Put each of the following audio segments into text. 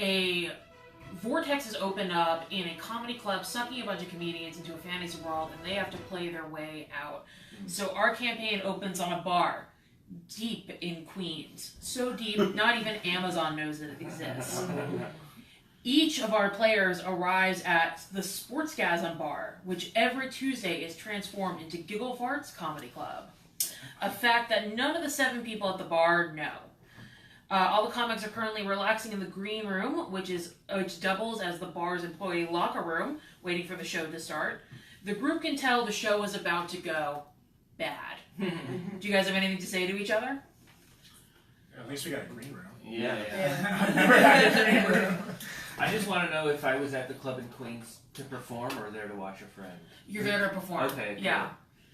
a vortex is opened up in a comedy club, sucking a bunch of comedians into a fantasy world, and they have to play their way out. So our campaign opens on a bar deep in Queens. So deep, not even Amazon knows that it exists. Each of our players arrives at the Sportsgasm Bar, which every Tuesday is transformed into Giggle Farts Comedy Club. A fact that none of the 7 people at the bar know. All the comics are currently relaxing in the green room, which doubles as the bar's employee locker room, waiting for the show to start. The group can tell the show is about to go bad. Do you guys have anything to say to each other? At least we got a green room. Yeah. I've never had a green room. I just want to know if I was at the club in Queens to perform or there to watch a friend. You're there to perform. Okay. Cool. Yeah.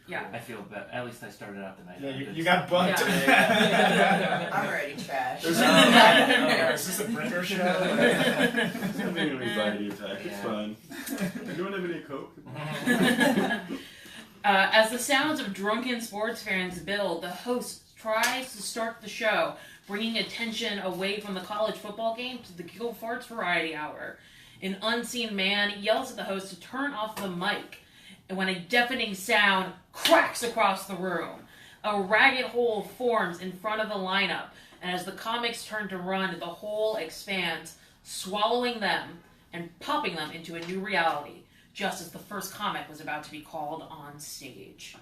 Yeah. I feel better. At least I started out the night. Yeah, you got bumped. Yeah. I'm already trash. Is this a Bringer show? It's having an anxiety attack. It's fine. Anyone have any coke? As the sounds of drunken sports fans build, the host tries to start the show, bringing attention away from the college football game to the Giggle Farts Variety Hour. An unseen man yells at the host to turn off the mic, and when a deafening sound cracks across the room, a ragged hole forms in front of the lineup, and as the comics turn to run, the hole expands, swallowing them and popping them into a new reality, just as the first comic was about to be called on stage.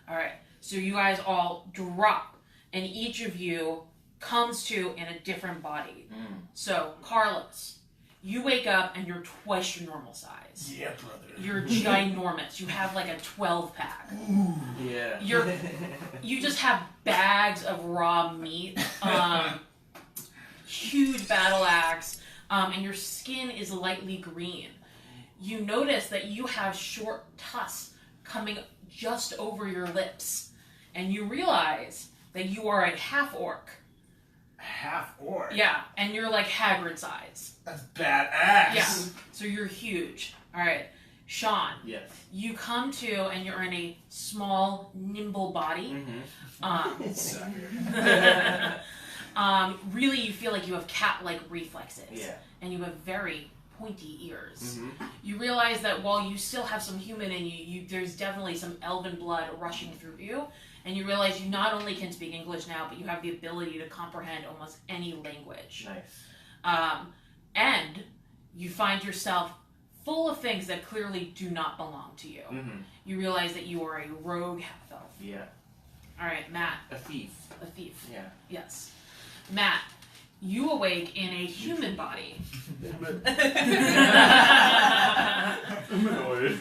Alright, so you guys all drop, and each of you comes to in a different body. So, Carlos, you wake up and you're twice your normal size. Yeah, brother. You're ginormous. You have like a 12-pack. Yeah. You just have bags of raw meat, huge battle axe, and your skin is lightly green. You notice that you have short tusks coming just over your lips, and you realize that you are a half-orc. Half-orc? Yeah, and you're like Hagrid size. That's badass. Yeah, so you're huge. Alright, Sean. Yes. You come to, and you're in a small, nimble body. Really, you feel like you have cat-like reflexes. Yeah. And you have very pointy ears. You realize that while you still have some human in you, there's definitely some elven blood rushing through you. And you realize you not only can speak English now, but you have the ability to comprehend almost any language. Nice. And you find yourself full of things that clearly do not belong to you. You realize that you are a rogue half-elf. Yeah. Alright, Matt. A thief. A thief. Yeah. Yes. Matt, you awake in a human body. I'm annoyed.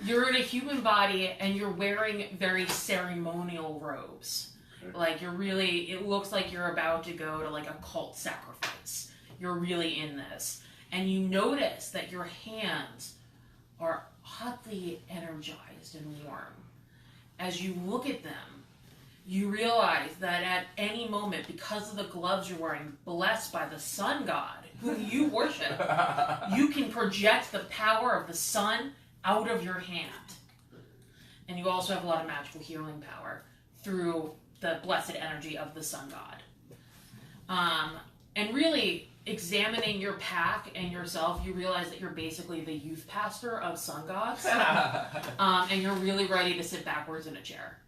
You're in a human body and you're wearing very ceremonial robes. Like it looks like you're about to go to like a cult sacrifice. You're really in this. And you notice that your hands are oddly energized and warm. As you look at them, you realize that at any moment, because of the gloves you're wearing, blessed by the sun god, whom you worship, you can project the power of the sun out of your hand. And you also have a lot of magical healing power through the blessed energy of the sun god. And really, examining your pack and yourself, you realize that you're basically the youth pastor of sun gods. And you're really ready to sit backwards in a chair.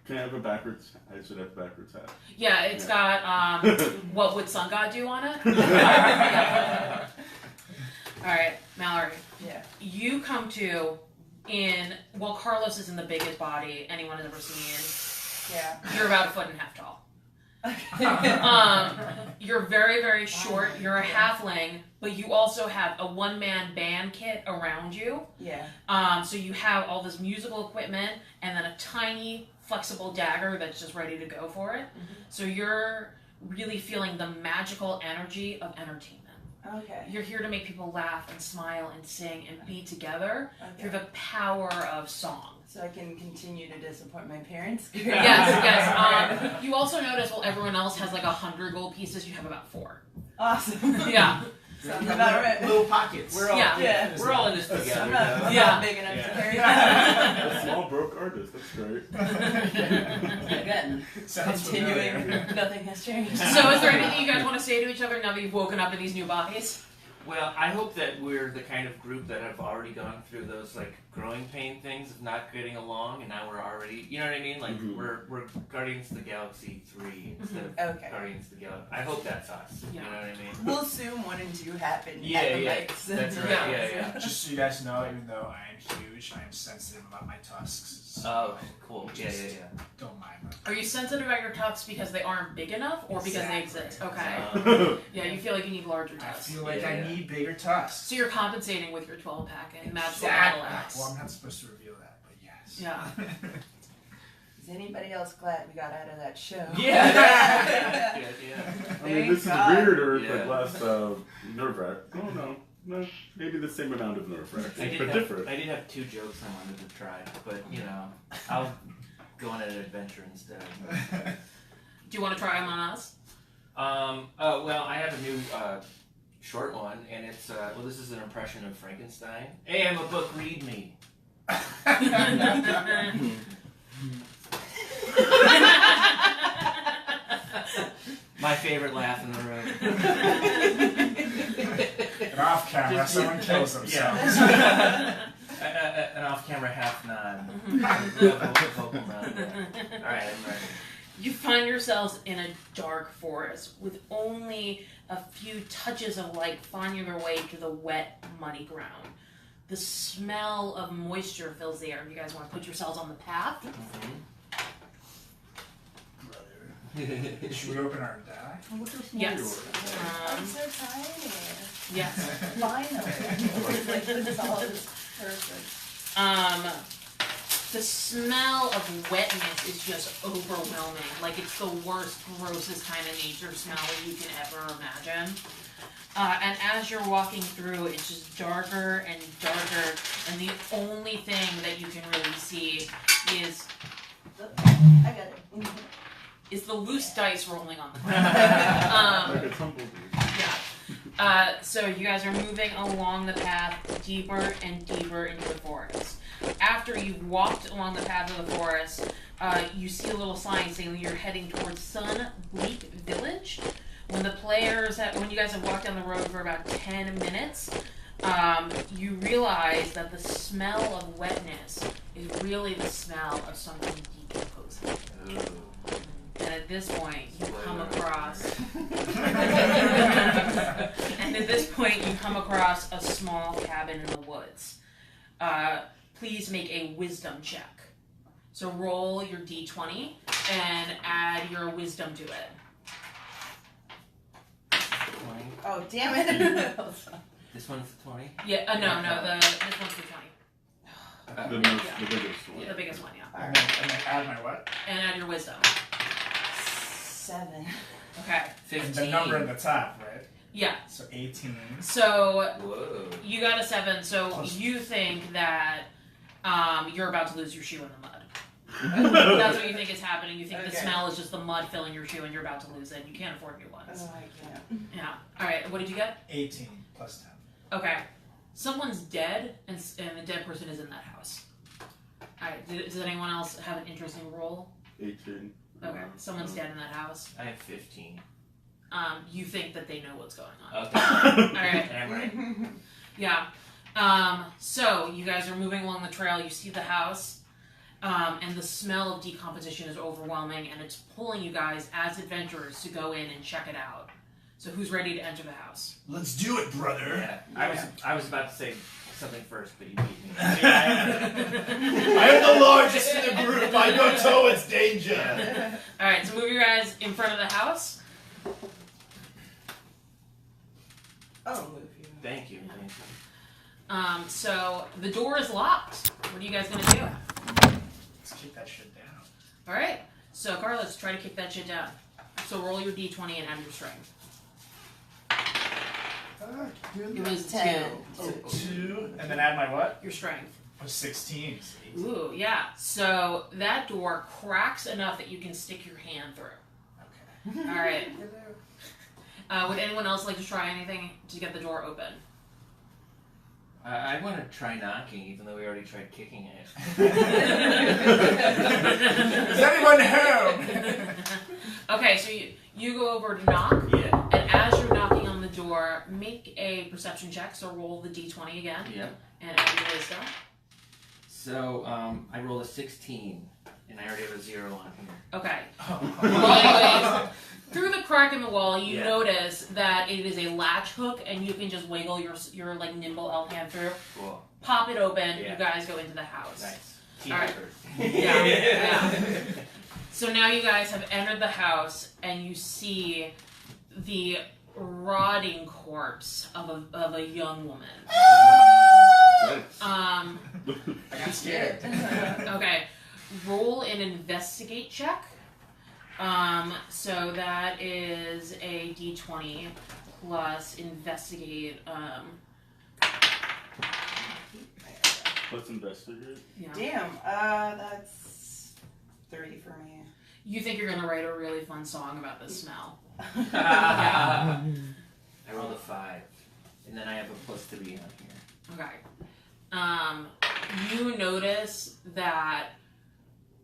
Can I have a backwards? I should have a backwards hat. Yeah, it's got what would sun god do on it. Yeah. All right, Mallory. Yeah. You come to well, Carlos is in the biggest body anyone has ever seen. Yeah. You're about 1.5 feet tall. You're very, very short. You're a halfling, but you also have a one-man band kit around you. Yeah. So you have all this musical equipment and then a tiny, flexible dagger that's just ready to go for it. So you're really feeling the magical energy of entertainment. Okay. You're here to make people laugh and smile and sing and be together through the power of song. So I can continue to disappoint my parents? Yes. You also notice while everyone else has like 100 gold pieces, you have about 4. Awesome. Yeah. Sounds about right. Little pockets. We're all Yeah. we're all in this I'm together. not, though. I'm Yeah. not big enough Yeah. to carry that. A small broke artist. That's great. Again, Sounds continuing, familiar. nothing has changed. So is there anything you guys want to say to each other now that you've woken up in these new bodies? Well, I hope that we're the kind of group that have already gone through those like growing pain things of not getting along, and now we're already, you know what I mean? Like Mhm. we're Guardians of the Galaxy 3 instead of Okay. Guardians of the Galaxy. I hope that's us. Yeah. You know what I mean? We'll assume 1 and 2 happen Yeah, at the yeah. mics. That's right. Yeah. Yeah, Just so you guys know, even though I am huge, I am sensitive about my tusks. So Oh, cool. Yeah, yeah, don't mind them. Are you sensitive about your tusks because they aren't big enough, or because they Exactly. exist? Okay. yeah. Yeah, you feel like you need larger I tusks. feel like Yeah, I yeah. need bigger tusks. So you're compensating with your 12 pack and magical Exactly. battle axe. Well, I'm not supposed to reveal that, but yes. Yeah. Is anybody else glad we got out of that show? Yeah. Yeah. I mean, this is God. weird or Yeah. like less nerve wrack. Oh no, maybe the same amount of nerve wrack, I but different. did have 2 jokes I wanted to try, but you know, I'll go on an adventure instead. Do you want to try them on us? Oh, well, I have a new short one, and it's well, this is an impression of Frankenstein. Hey, I'm a book. Read me. My favorite laugh in the room. And off camera, Just- someone kills themselves. Yeah. An off-camera half nod. Vocal nod. Yeah. All right, I'm ready. You find yourselves in a dark forest with only a few touches of light finding their way to the wet, muddy ground. The smell of moisture fills the air. You guys want to put yourselves on the path? Should we open our die? Yes. I'm so tiny. Yes. Finally. Like, this all is perfect. The smell of wetness is just overwhelming. Like, it's the worst, grossest kind of nature smell that you can ever imagine. And as you're walking through, it's just darker and darker, and the only thing that you can really see is I got it. the loose dice rolling on the ground. Like a tumbleweed. Yeah. So you guys are moving along the path deeper and deeper into the forest. After you've walked along the path of the forest, you see a little sign saying that you're heading towards Sun Bleak Village. When you guys have walked down the road for about 10 minutes, you realize that the smell of wetness is really the smell of something decomposing. Ooh. And at this point, you come across a small cabin in the woods. Please make a wisdom check. So roll your d20 and add your wisdom to it. 20. Oh, damn it. This one's the 20. Yeah, this one's the 20. The biggest one. The biggest one, yeah. And then add my what? And add your wisdom. 7. Okay. And 15. the number at the top, right? Yeah. So 18. So Whoa. you got a 7, so Plus- you think that you're about to lose your shoe in the mud. That's what you think is happening. You think the Okay. smell is just the mud filling your shoe and you're about to lose it. You can't afford new ones. Oh, I can't. Yeah. Alright, what did you get? 18 plus 10. Okay. Someone's dead and the dead person is in that house. Alright, does anyone else have an interesting role? 18. Okay, someone's dead in that house. I have 15. You think that they know what's going on. Okay. Alright. And I'm right. Yeah. So you guys are moving along the trail. You see the house, and the smell of decomposition is overwhelming, and it's pulling you guys as adventurers to go in and check it out. So who's ready to enter the house? Let's do it, brother. Yeah. I was about to say something first, but you beat me. I am the largest in the group. I go towards danger. All right. So move your guys in front of the house. Oh, move you. Thank you. Thank you. So the door is locked. What are you guys gonna do? Let's kick that shit down. All right. So Carlos, try to kick that shit down. So roll your d20 and add your strength. It was 10. 2, and then add my what? Your strength. Oh, 16. Ooh, yeah. So that door cracks enough that you can stick your hand through. Okay. All right. Would anyone else like to try anything to get the door open? I want to try knocking, even though we already tried kicking it. Is anyone home? Okay, so you go over to knock, Yeah. and as you're knocking on the door, make a perception check. So roll the d20 again, Yeah. and add your wisdom. So I rolled a 16, and I already have a 0 on here. Okay. Well, anyways, through the crack in the wall, you Yeah. notice that it is a latch hook, and you can just wiggle your like nimble elf hand through, Cool. pop it open. Yeah. You guys go into the house. Nice. Team All right. effort. Yeah. So now you guys have entered the house, and you see the rotting corpse of a young woman. Nice. Um. I got scared. Okay. Roll an investigate check. So that is a d20 plus investigate. Let's investigate. Yeah. Damn, that's 30 for me. You think you're gonna write a really fun song about the smell? I rolled a 5, and then I have a +3 on here. Okay. You notice that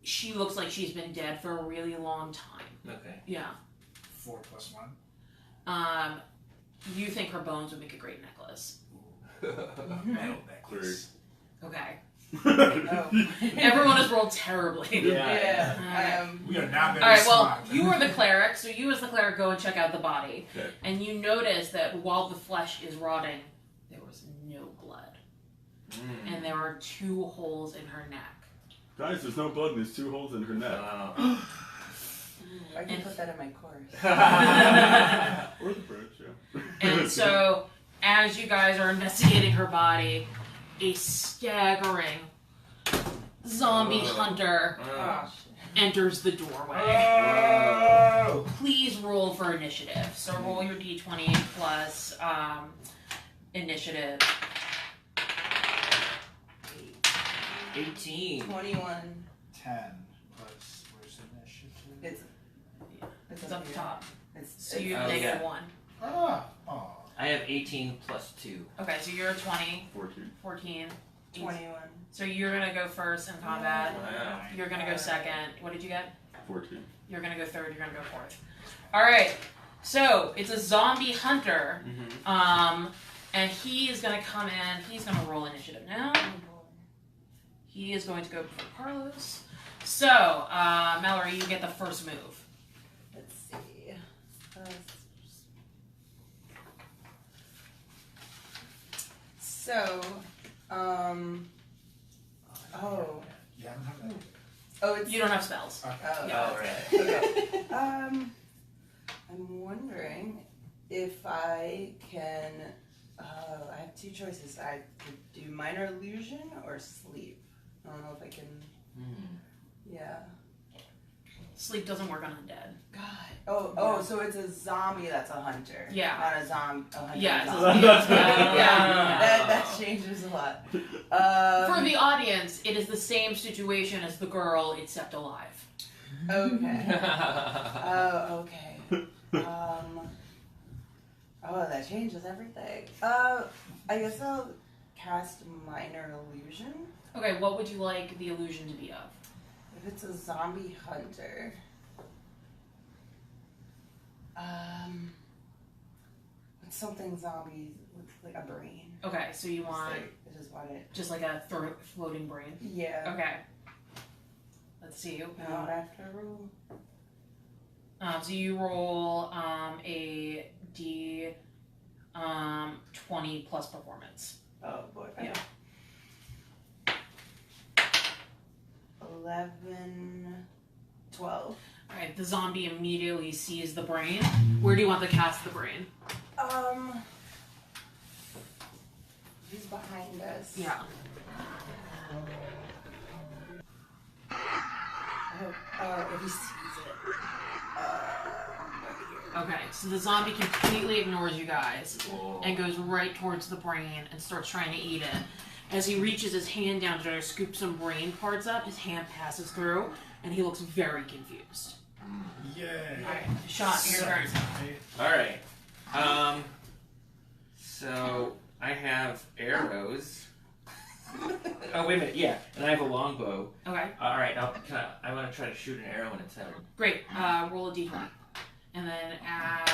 she looks like she's been dead for a really long time. Okay. Yeah. 4 + 1. You think her bones would make a great necklace. Metal necklace. Okay. Oh. Everyone has rolled terribly. Yeah. We are not very Alright, well, smart. you are the cleric, so you as the cleric go and check out the body. Okay. And you notice that while the flesh is rotting, there was no blood. And there are 2 holes in her neck. Guys, there's no blood and there's 2 holes in her neck. I can put that in my course. Or the bridge, yeah. And so, as you guys are investigating her body, a staggering zombie hunter Oh, shit. enters the doorway. Oh! Please roll for initiative. So roll your d20 plus initiative. 18. 21. 10 plus, where's initiative? It's up here. top. So It's you have Oh, negative yeah. 1. Oh. I have 18 plus 2. Okay, so you're 20, 14. 14. 21. So you're gonna go first in combat. Wow. You're gonna go second. What did you get? 14. You're gonna go third. You're gonna go fourth. All right. So it's a zombie hunter. And he is gonna come in. He's gonna roll initiative now. He is going to go before Carlos. So Mallory, you get the first move. Let's see. So, oh, Yeah, I don't have that. oh, it's You don't have spells. Okay. Oh, Yeah. Alright. okay. I'm wondering if I can. I have 2 choices. I could do minor illusion or sleep. I don't know if I can. Yeah. Sleep doesn't work on undead. God. Oh, so it's a zombie that's a hunter. Yeah. Not a zombie. A hunter Yeah, it's a zombie. zombie. Yeah. That changes a lot. For the audience, it is the same situation as the girl, except alive. Okay. Oh, okay. Oh, that changes everything. I guess I'll cast minor illusion. Okay, what would you like the illusion to be of? If it's a zombie hunter. It's something zombie with like a brain. Okay, so you want I just want it. just like a floating brain. Yeah. Okay. Let's see. Now I have to roll. So you roll a d 20 plus performance. Oh boy. Yeah. 11, 12. Alright, the zombie immediately sees the brain. Where do you want to cast the brain? He's behind us. Yeah. Oh, if he sees it. Okay, so the zombie completely ignores you guys and goes right towards the brain and starts trying to eat it. As he reaches his hand down to try to scoop some brain parts up, his hand passes through and he looks very confused. Yay. Alright, shot, your turn. Alright. wait a minute. Yeah, and I have a longbow. Okay, All right, I want to try to shoot an arrow in its head. great. Roll a d20, and then add.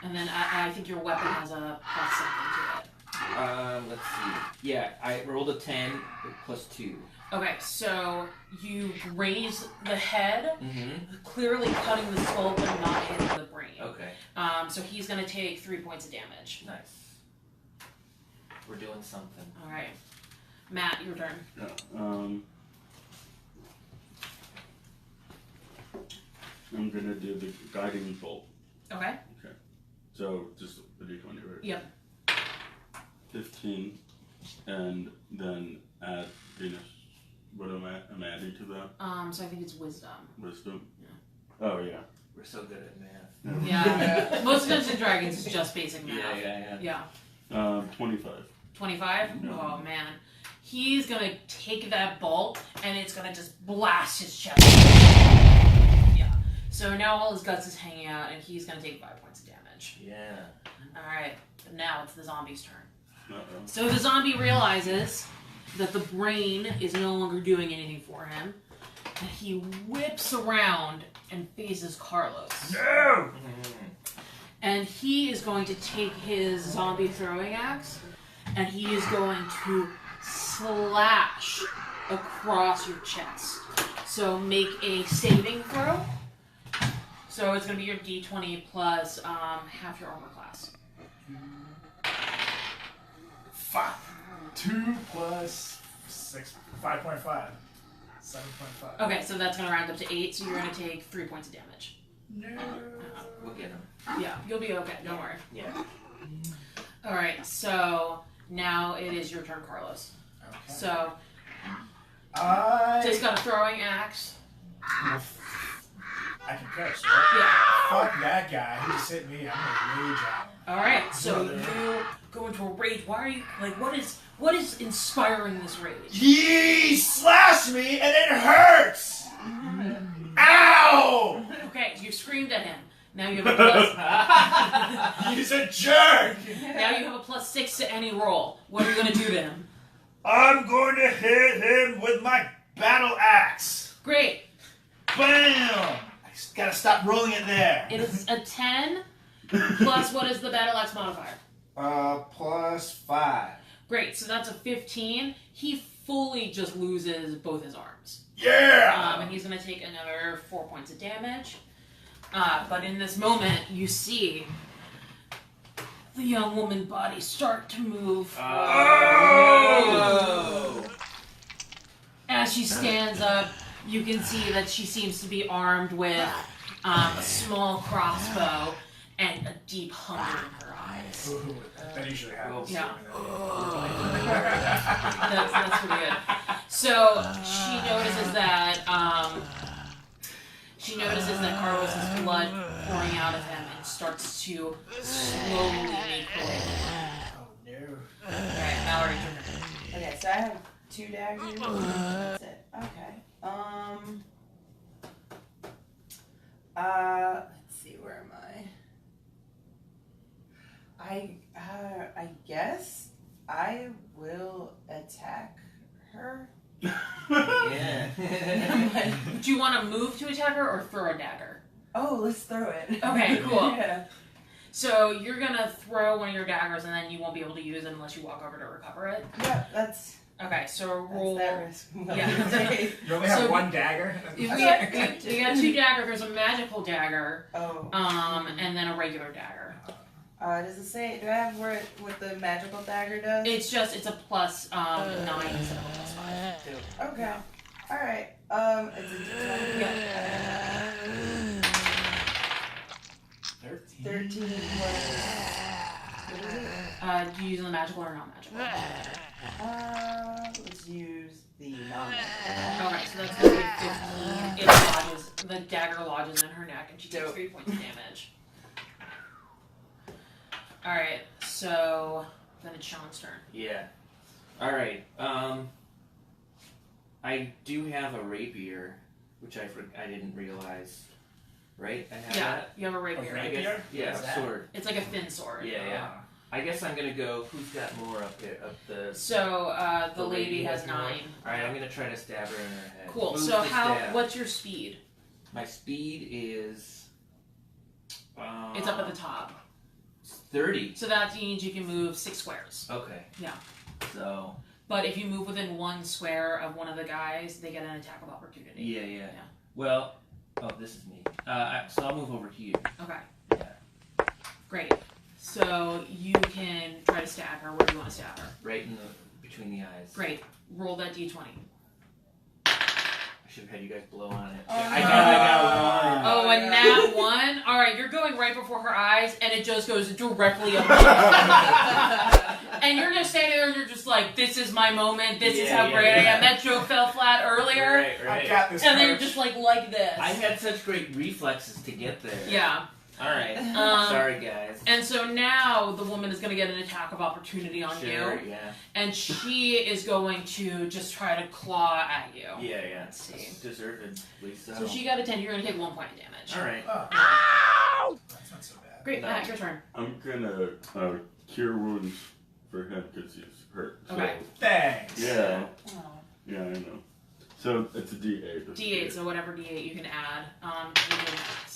And then I think your weapon has a plus something to it. Let's see. Yeah, I rolled a 10 with +2. Okay, so you raise the head, Mm-hmm. clearly cutting the skull but not hitting the brain. Okay, So he's gonna take 3 points of damage. nice. We're doing something. All right, Matt, your turn. Yeah. I'm gonna do the guiding bolt. Okay. So just the d20, right? Yep. 15, and then add Venus. What am I adding to that? So I think it's wisdom. Wisdom. Yeah. Oh yeah. We're so good at math. Yeah. Most of Dungeons and Dragons is just basic math. Yeah. Yeah. 25. 25? No. Oh man. He's gonna take that bolt and it's gonna just blast his chest. Yeah. So now all his guts is hanging out and he's gonna take 5 points of damage. Yeah. Alright. Now it's the zombie's turn. Uh-oh. So the zombie realizes that the brain is no longer doing anything for him. And he whips around and faces Carlos. No! And he is going to take his zombie throwing axe and he is going to slash across your chest. So make a saving throw. So it's going to be your d20 plus half your armor class. 5. 2 plus 6. 5.5. 7.5. Okay, so that's going to round up to 8, so you're going to take 3 points of damage. No. We'll get him. Yeah, you'll be okay, don't worry. Yeah. Alright, so now it is your turn, Carlos. Okay. So, I just got a throwing axe. can catch, right? Yeah. Fuck that guy. He just hit me. I'm gonna rage at him. Alright, so you go into a rage. Why are you, like, what is inspiring this rage? He slashed me and it hurts! Ow! Okay, you screamed at him. Now you have a plus. He's a jerk! Now you have a +6 to any roll. What are you gonna do to him? I'm going to hit him with my battle axe. Great. Bam! I just gotta stop rolling it there. It is a 10 plus what is the battle axe modifier? Plus 5. Great. So that's a 15. He fully just loses both his arms. Yeah! And he's gonna take another 4 points of damage. But in this moment, you see the young woman body start to move. Oh! As she stands up, you can see that she seems to be armed with a small crossbow and a deep hunger in her eyes. Ooh, that usually happens. Yeah. That's pretty good. So she notices that Carlos's blood pouring out of him and starts to slowly make her way. Oh no. Alright, Mallory, turn it. Okay, so I have 2 daggers. That's it. Okay. Let's see, where am I? I guess I will attack her. Yeah. Do you want to move to attack her or throw a dagger? Oh, let's throw it. Okay, cool. Yeah. So you're gonna throw one of your daggers and then you won't be able to use it unless you walk over to recover it. Yeah, that's Okay, so roll. that risk. Yeah. You only have So one dagger? We got 2 daggers. There's a magical dagger, Oh. and then a regular dagger. Does it say? Do I have what the magical dagger does? It's a +9 instead of a +5. Okay. All right. It's a D20. 13 plus. What is it? Do you use the magical or non-magical? Let's use the non-magical. Alright, so that's gonna be 15. It lodges, the dagger lodges in her neck and she takes 3 points of damage. Alright, so then it's Sean's turn. Yeah. All right. I do have a rapier, which I didn't realize. Right? I have Yeah, that. you have a rapier. A I rapier? guess, yeah, What's that? sword. It's like a thin sword. Yeah. I guess I'm gonna go. Who's got more up here? Up the. So the lady has more. 9. All right, I'm gonna try to stab her in her head. Cool. Move So the how? stab. What's your speed? My speed is. It's up at the top. 30. So that means you can move 6 squares. Okay. Yeah. So. But if you move within 1 square of one of the guys, they get an attack of opportunity. Yeah. Well. Oh, this is me. So I'll move over here. Okay. Yeah. Great. So you can try to stab her. Where do you want to stab her? Right in the between the eyes. Great. Roll that d20. I should have had you guys blow on it. Oh, I no. got Oh, a nat 1? Alright, you're going right before her eyes, and it just goes directly up her. And you're just standing there, and you're just like, this is my moment, this is how great I am. That joke fell flat earlier. Right. I got this. And then you're coach. just like this. I had such great reflexes to get there. Yeah. All right. Um, Sorry, guys. And so now the woman is going to get an attack of opportunity on Sure. you. Yeah. And she is going to just try to claw at you. Yeah. Let's see. Deservedly so. So she got a 10. You're going to take 1 point of damage. All right. Oh. That's not so bad. Great. No. Matt, your turn. I'm gonna cure wounds for him because he's hurt. So, Okay. Thanks. Yeah. Oh. Yeah, I know. So it's a D8. D8, so whatever D8 you can add. To your max.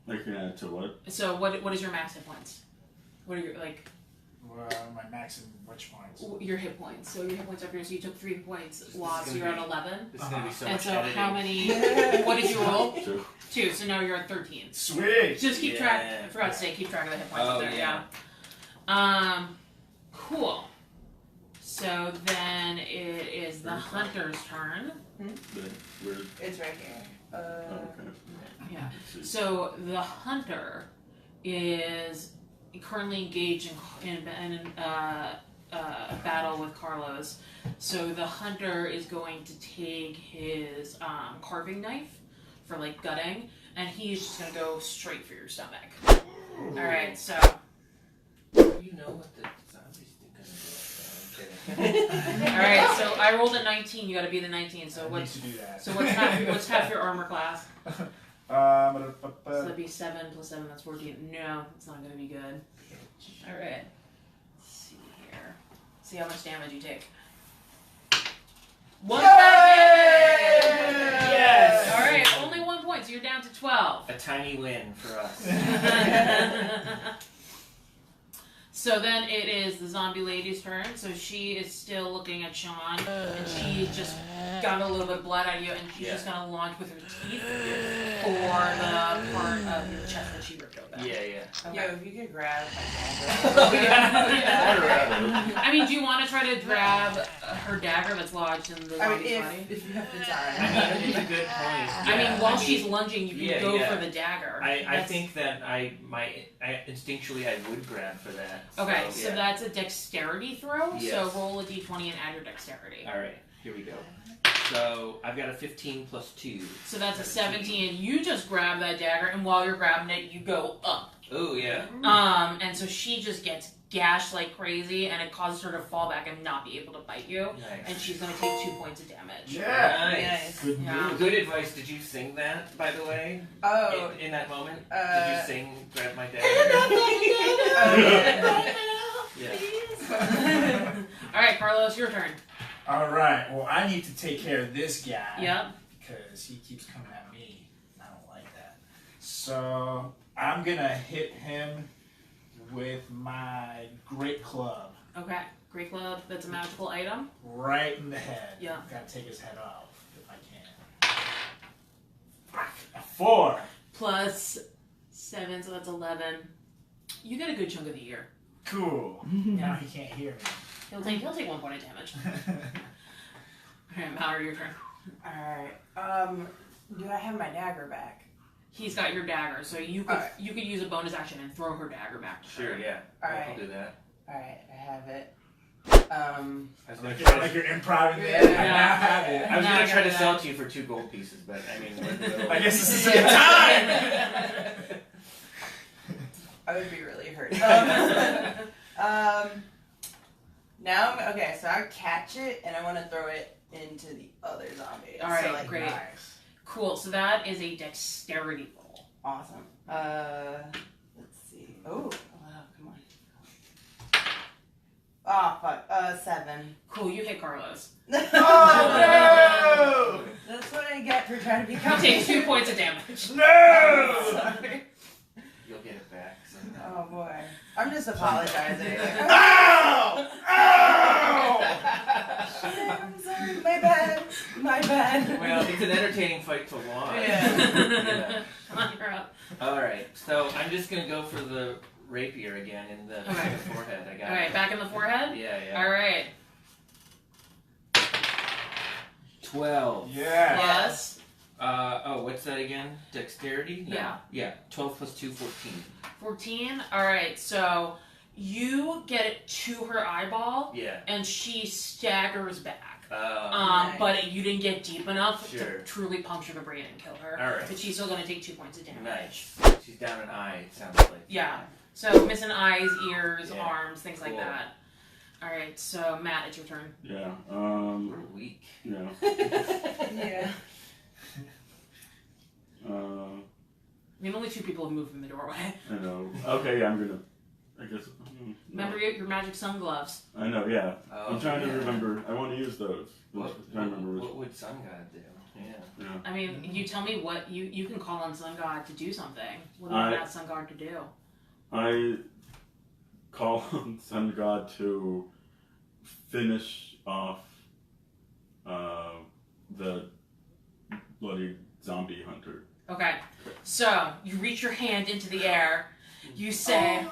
I can add to what? So what is your max hit points? What are your My max in which points? your hit points? So your hit points up here. So you took 3 points This is lost. So gonna you're be- at 11. This is gonna be so And much so editing. how many? What did you roll? So 2. So now you're at 13. Sweet. Just keep track. Yeah. I forgot to say, keep track of the hit points Oh, up there. yeah. Cool. So then it is the hunter's turn. where? It's right here. Oh, okay. Yeah. Let's see. So the hunter is currently engaged in battle with Carlos. So the hunter is going to take his carving knife for like gutting, and he's just gonna go straight for your stomach. All right. So You know what the zombies think I'm doing. I'm kidding. all right. So I rolled a 19. You got to be the 19. So I need what's to do that. so what's half your armor class? So that'd be 7 plus 7. That's 14. No, it's not gonna be good. All right. Let's see here. See how much damage you take. 1 point damage. Yes! All right. Only 1 point. So you're down to 12. A tiny win for us. So then it is the zombie lady's turn. So she is still looking at Sean, and she just got a little bit of blood out of you, and she's just gonna launch with her teeth for the part of your chest that she ripped open. Yeah. Yo, if you could grab my Oh, dagger. yeah. I mean, do you want to try to grab her dagger that's lodged in the I mean, zombie's body? if you have the I time. mean, it's a good point. I mean, Yeah. while she's lunging, you can go for the dagger. I That's- think that instinctually I would grab for that. Okay, so, so yeah. that's a dexterity throw. Yes. So roll a d20 and add your dexterity. All right, here we go. So I've got a 15 plus 2. So that's a 17. You just grab that dagger, and while you're grabbing it, you go up. Oh yeah. And so she just gets gashed like crazy, and it causes her to fall back and not be able to bite you. Nice. And she's gonna take 2 points of damage. Yeah. Nice. Good Yeah. move. Good advice. Did you sing that, by the way? Oh. In that moment? Did Uh, you sing "Grab My Dagger"? Yeah. All right, Carlos, your turn. All right. Well, I need to take care of this guy. Yep. Because he keeps coming at me. I don't like that. So I'm gonna hit him with my great club Okay. Great club. That's a magical item. right in the head. Yeah. Gotta take his head off if I can. Fuck. A 4. Plus 7, so that's 11. You get a good chunk of the year. Cool. Now he can't hear He'll take 1 point of damage. me. Alright, Mallory, your turn. Alright. Do I have my dagger back? He's got your dagger, so you could Alright. you could use a bonus action and throw her dagger back to Sure. her. Yeah. Alright. I'll do that. Alright, I have it. I was gonna Like try. you're, like you're improv Yeah. I now have it. I was Not gonna try to gonna- sell it to you for 2 gold pieces, but I mean, I guess this is the time. I would be really hurt. Now, okay, so I catch it and I want to throw it into the other zombie. Alright, so, like, great. Nice. Cool, so that is a dexterity roll. Awesome. Let's see. Oh, wow, come on. 7. Cool, you hit Carlos. Oh That's what I get for trying to be You kind. take 2 points of damage. no! No! Sorry. You'll get it back somehow. Oh boy. I'm just apologizing. Ow! Ow! I'm sorry. My bad. My bad. Well, it's an entertaining fight to watch. Yeah. Come on, you're up. Alright, so I'm just gonna go for the rapier again in the, Okay. the forehead. I got Alright, it. back in the forehead? Yeah, yeah. Alright. 12. Yeah. Plus. What's that again? Dexterity? No. Yeah. Yeah. 12 plus 2, 14. 14. Alright, so you get it to her eyeball, Yeah. and she staggers back. Nice. But you didn't get deep enough Sure. to truly puncture the brain and kill her. Alright. But she's still gonna take 2 points of damage. Nice. She's down an eye, it sounds like. Yeah. So missing eyes, ears, Yeah. arms, things like Cool. that. Alright, so Matt, it's your turn. Yeah. We're weak. Yeah. Yeah. I mean, only 2 people have moved in the doorway. I know. Okay, I'm gonna. I guess. Remember your magic sun gloves. I know. Yeah. Oh, I'm trying to yeah. remember. I want to use those. I'm What, trying to remember which. what would Sun God do? Yeah. Yeah. I mean, you tell me what you can call on Sun God to do something. What do you I- want Sun God to do? I call on Sun God to finish off the bloody zombie hunter. Okay, so you reach your hand into the air. You say,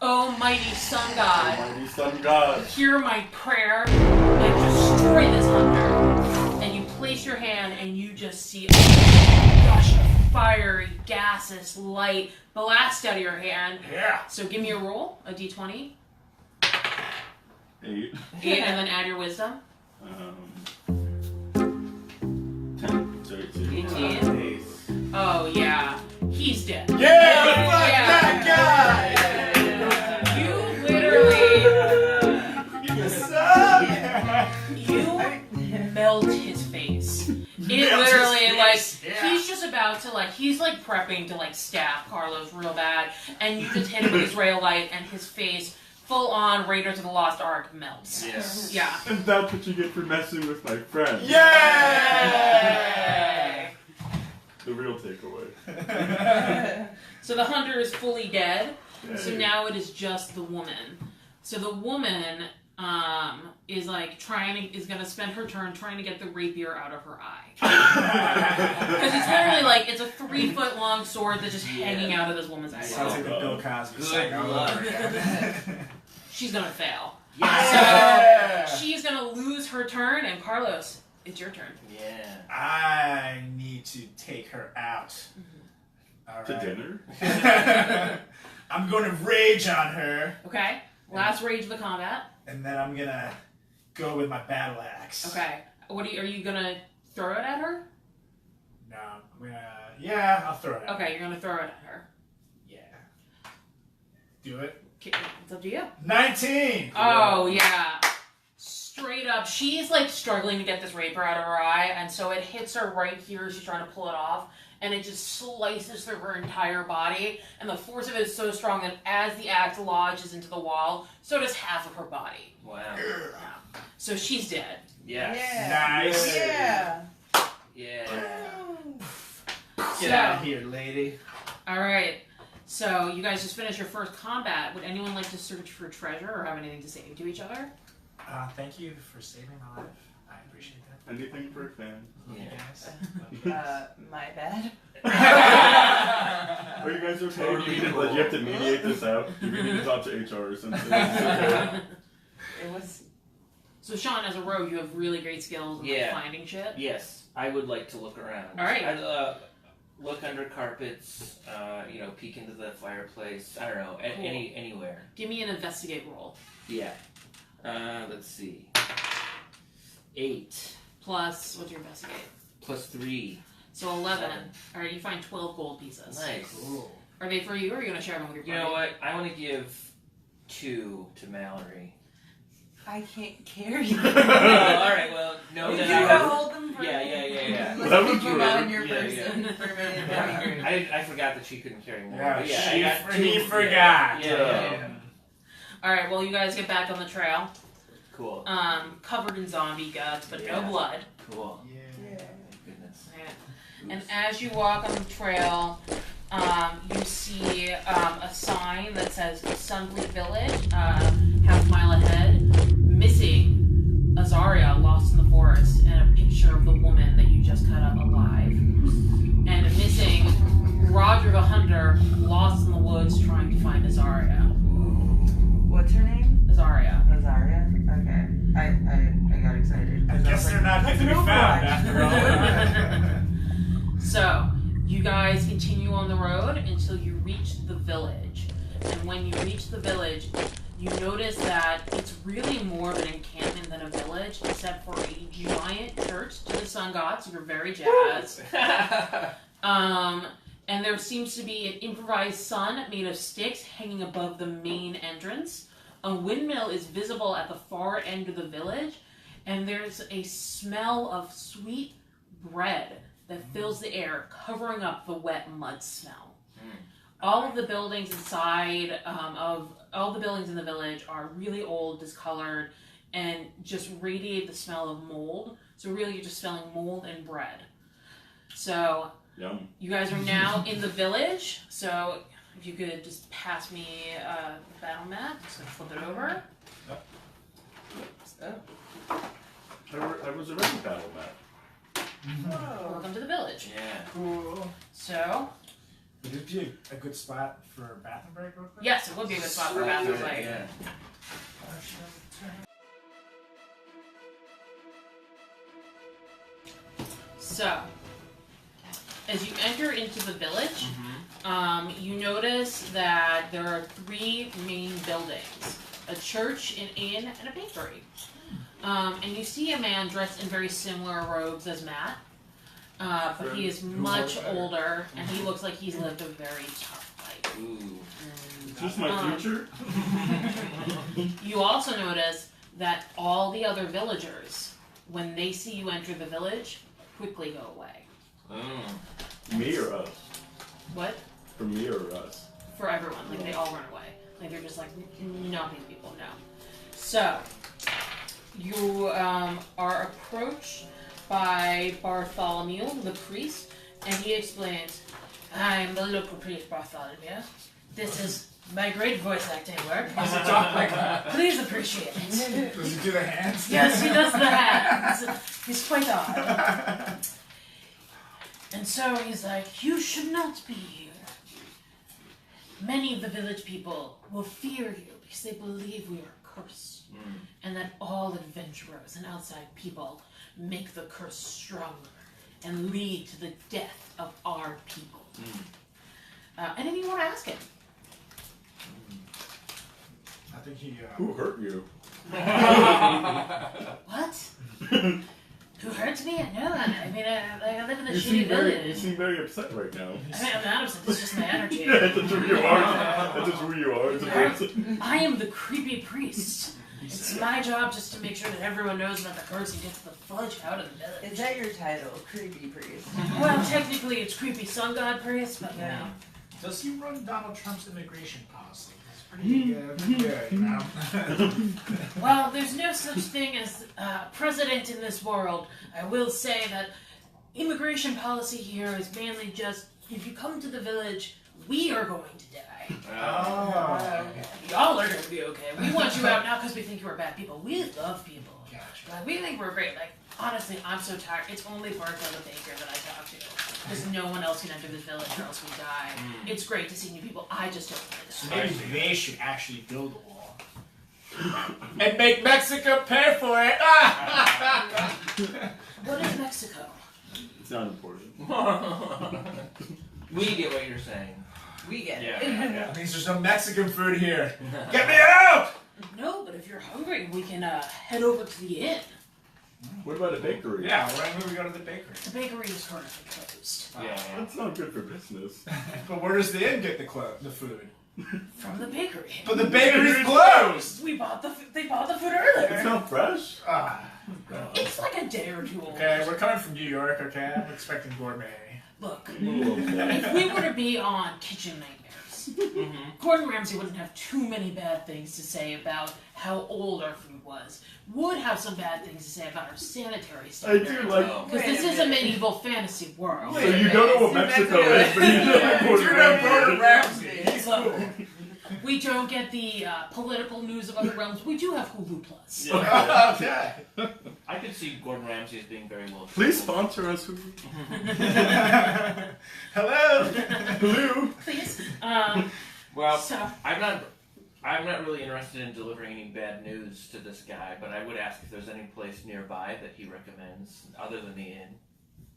"Oh mighty Sun God, Almighty Sun God. hear my prayer and destroy this hunter." And you place your hand and you just see a gush of fiery, gaseous light blast out of your hand. Yeah. So give me a roll, a d20, 8. 8, and then add your wisdom. 10. 13. 18. Oh yeah, he's dead. Yeah! Fuck Yeah. that guy! You literally, you melt his face. It Melt his literally, like, face, yeah. he's just about to, like, he's, like, prepping to, like, stab Carlos real bad, and you just hit him with this ray of light, and his face, full on Raiders of the Lost Ark, melts. Yes. Yeah. And that's what you get for messing with my friend. Yeah! The real takeaway. So the hunter is fully dead, so Yay. now it is just the woman. So the woman, is, like, is gonna spend her turn trying to get the rapier out of her eye. Because it's literally like, it's a 3-foot long sword that's just hanging out of this woman's eye. Sounds like the Bill Cosby Good song all luck. over again. She's gonna fail. Yeah. So she's gonna lose her turn, and Carlos, it's your turn. Yeah. I need to take her out. All To right. dinner? I'm going to rage on her, Okay? Last rage of the combat. and then I'm gonna go with my battle axe. Okay. Are you gonna throw it at her? No, I'm gonna. Yeah, I'll throw it. Out. Okay, you're gonna throw it at her. Yeah. Do it. Okay, it's up to you. 19. Oh, yeah. Straight up. She's like struggling to get this rapier out of her eye, and so it hits her right here. She's trying to pull it off, and it just slices through her entire body. And the force of it is so strong that as the axe lodges into the wall, so does half of her body. Wow. So she's dead. Yes. Yeah. Nice. Yeah. Yeah. Get So- out of here, lady. All right. So you guys just finished your first combat. Would anyone like to search for treasure or have anything to say to each other? Thank you for saving my life. I appreciate that. Anything for a fan. Love you Yeah. guys. My bad. Are you guys okay? Totally do you cool. have to mediate this out? Do we need to talk to HR or something? Is this okay? It was. So Sean, as a rogue, you have really great skills in like, Yeah. finding shit. Yes. I would like to look around. All right. I'd, look under carpets. Peek into the fireplace. I don't know. Cool. Anywhere. Give me an investigate roll. Yeah. Let's see. 8 Plus, what's your investigate? plus 3. So 11. All right, you find 12 gold pieces. Nice. Cool. Are they for you, or are you gonna share them with your You party? know what? I want to give 2 to Mallory. I can't carry you. Oh, all right. Well, no. You Then can I have- hold them for Yeah, me. yeah. Let's That was keep them out in rude. your Yeah, person for a minute. That'd be great. I forgot that she couldn't carry more. Yeah, but yeah, I got he 2. forgot. Yeah. All right, well, you guys get back on the trail. Cool. Covered in zombie guts, but Yeah. no blood. Cool. Yeah. Thank goodness. And as you walk on the trail, you see a sign that says Sunbleak Village, half a mile ahead. Missing Azaria, lost in the forest, and a picture of the woman that you just cut up alive. And missing Roger the Hunter, lost in the woods trying to find Azaria. What's her name? Azaria. Azaria? Okay. I got excited. I guess they're not good to be found after all. So, you guys continue on the road until you reach the village. And when you reach the village, you notice that it's really more of an encampment than a village, except for a giant church to the sun gods. You're very jazzed. And there seems to be an improvised sun made of sticks hanging above the main entrance. A windmill is visible at the far end of the village, and there's a smell of sweet bread that fills the air, covering up the wet mud smell. All of the buildings inside all the buildings in the village are really old, discolored, and just radiate the smell of mold. So really, you're just smelling mold and bread. So Yum. you guys are now in the village. So if you could just pass me the battle map, just gonna flip it over. There was already battle map. Welcome to the village. Yeah. Cool. So Would this be a good spot for a bathroom break real quick? yes, it would be a good spot for a bathroom break. Yeah. So, as you enter into the village, you notice that there are three main buildings: a church, an inn, and a bakery. And you see a man dressed in very similar robes as Matt, but he is much older, and he looks like he's lived a very tough life. Ooh. Is this my future? You also notice that all the other villagers, when they see you enter the village, quickly go away. Me or us? What? For me or us? For everyone. Like, they all run away. Like, they're just like, not these people, no. So, you are approached by Bartholomew, the priest, and he explains, I'm the local priest Bartholomew. This is my great voice acting work. Does he talk like that? Please appreciate it. Does he do the hands? Yes, he does the hands. He's quite odd. And so he's like, you should not be here. Many of the village people will fear you because they believe we are cursed. And that all adventurers and outside people make the curse stronger and lead to the death of our people. Anything you want to ask him? I think he. Who hurt you? What? Who hurts me? No, I mean, I live in a You shitty seem village. very upset right now. I mean, I'm not upset, it's just my energy. Yeah, that's just who you are. That's just who you are as a person. I am the creepy priest. It's my job just to make sure that everyone knows about the curse and gets the fudge out of the village. Is that your title, creepy priest? Well, technically it's creepy sun god priest, but you know. Does he run Donald Trump's immigration policy? That's pretty good, you know. Well, there's no such thing as president in this world. I will say that immigration policy here is mainly just, if you come to the village, we are going to die. Oh. Y'all are going to be okay. We want you out not because we think you are bad people. We love people. Gotcha. Like, we think we're great. Like, honestly, I'm so tired. It's only Barco the baker that I talk to. Because no one else can enter this village or else we die. It's great to see new people. I just don't So want to die. maybe they should actually build a wall. And make Mexico pay for it. What is Mexico? It's not important. We get what you're saying. We get it. That means there's no Mexican food here. Get me out! No, but if you're hungry, we can head over to the inn. What about a bakery? Yeah, when will we go to the bakery? The bakery is currently closed. Yeah. That's not good for business. But where does the inn get the food? From the bakery. But the bakery's closed! They bought the food It's earlier. not fresh. It's like a day or two old. Okay, we're coming from New York, okay? I'm expecting gourmet. Look, Ooh, okay. if we were to be on Kitchen Nightmares, Ramses. Mm-hmm. Gordon Ramsay wouldn't have too many bad things to say about how old our food was. Would have some bad things to say about our sanitary I standards. do like. Oh. Because this is a medieval fantasy world. So you don't know what Mexico is, but you know what Gordon You know Gordon Ramsay Ramsay. He's Look, cool. we don't get the political news of other realms. We do have Hulu Plus. Yeah. Okay. I could see Gordon Ramsay as being very well. Please sponsor us. Hello. Hello. Please. Well, So, I'm not really interested in delivering any bad news to this guy, but I would ask if there's any place nearby that he recommends other than the inn.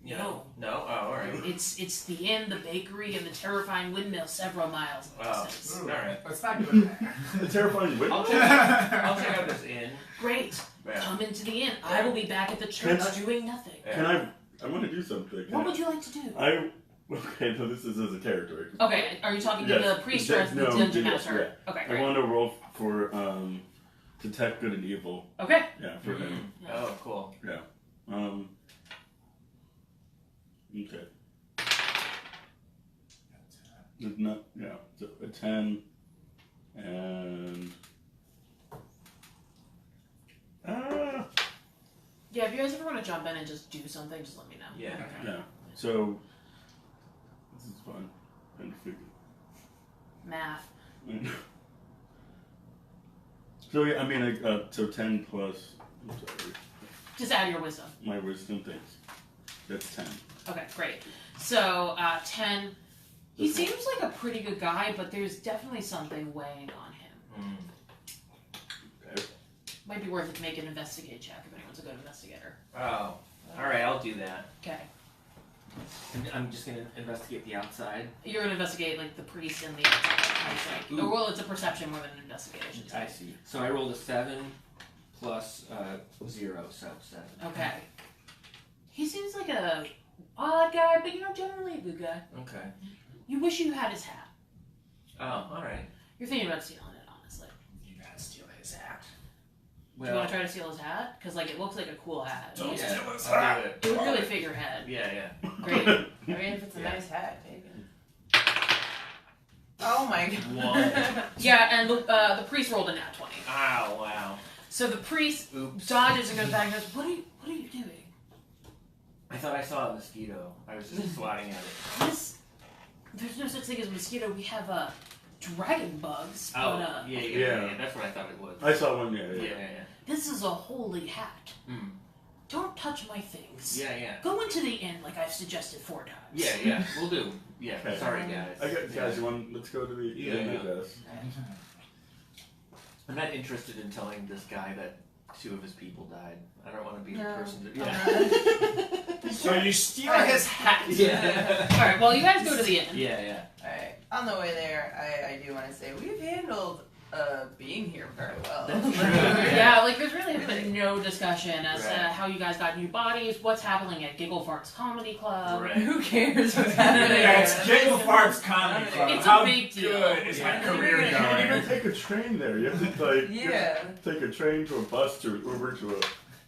You know? No? Oh, alright. it's the inn, the bakery, and the terrifying windmill several miles in Oh. distance. Alright. Let's not go there. The terrifying witness. I'll check out this inn. Great. Yeah. Come into the inn. I will be back at the church Can doing nothing. Can I want to do something. What would you like to do? Okay, so this is as a character. Okay, are you talking to Yes. the priest or as the No, dungeon yes, master? Okay, I great. want to roll for detect good and evil. Okay. Yeah, for him. Oh, cool. Okay. It's not, yeah, so a 10 and Yeah, if you guys ever want to jump in and just do something, just let me know. Yeah. yeah. So this is fun and figure. Math. So yeah, I mean, so 10 plus. I'm sorry, Just add your wisdom. my wisdom things. That's 10. Okay, great. So, 10. He That's seems like a pretty good guy, but there's definitely something weighing on him. Okay. Might be worth it to make an investigate check if anyone's a good investigator. Oh. Alright, I'll do that. Okay. And I'm just gonna investigate the outside. You're gonna investigate, like, the priest and the outside. Ooh. Well, it's a perception more than an investigation. I see. So I rolled a 7 plus 0, so 7. Okay. He seems like a odd guy, but, generally a good guy. Okay. You wish you had his hat. Oh, alright. You're thinking about stealing it, honestly. You gotta steal his hat. Do you want to try to steal his hat? Because, like, it looks like a cool hat. Don't yeah, steal his I'll hat. do it. It would really fit your head. Yeah, yeah. Great. I mean, if it's a Yeah. nice hat, take it. Oh my god. One. Yeah, and the priest rolled a nat 20. Ow, wow. So the priest Oops. dodges and goes back and goes, What are you doing? I thought I saw a mosquito. I was just swatting at it. There's no such thing as a mosquito. We have dragon bugs. Oh, But yeah. That's what I thought it was. I saw one, Yeah, yeah. this is a holy hat. Hmm. Don't touch my things. Yeah, yeah. Go into the inn like I've suggested 4 times. Yeah, yeah. We'll do. Yeah, Okay. sorry, guys. I got guys. You want? Let's go to the Yeah, inn, I yeah. guess. I'm not interested in telling this guy that 2 of his people died. I don't want to be the No, person to. I'm So you steal his hat. Yeah. Alright, well, you guys go to the inn. Yeah, yeah. Alright, on the way there, I do want to say we've handled being here very well. That's true. Yeah, like there's really been no discussion as to Right. how you guys got new bodies, what's happening at Giggle Farts Comedy Club. Right. Who cares what's happening? Yeah, it's Giggle Farts Comedy Club. It's a How big deal. good is my Yeah. career You can't even going? take a train there. You have to like Yeah. take a train to a bus to an Uber to a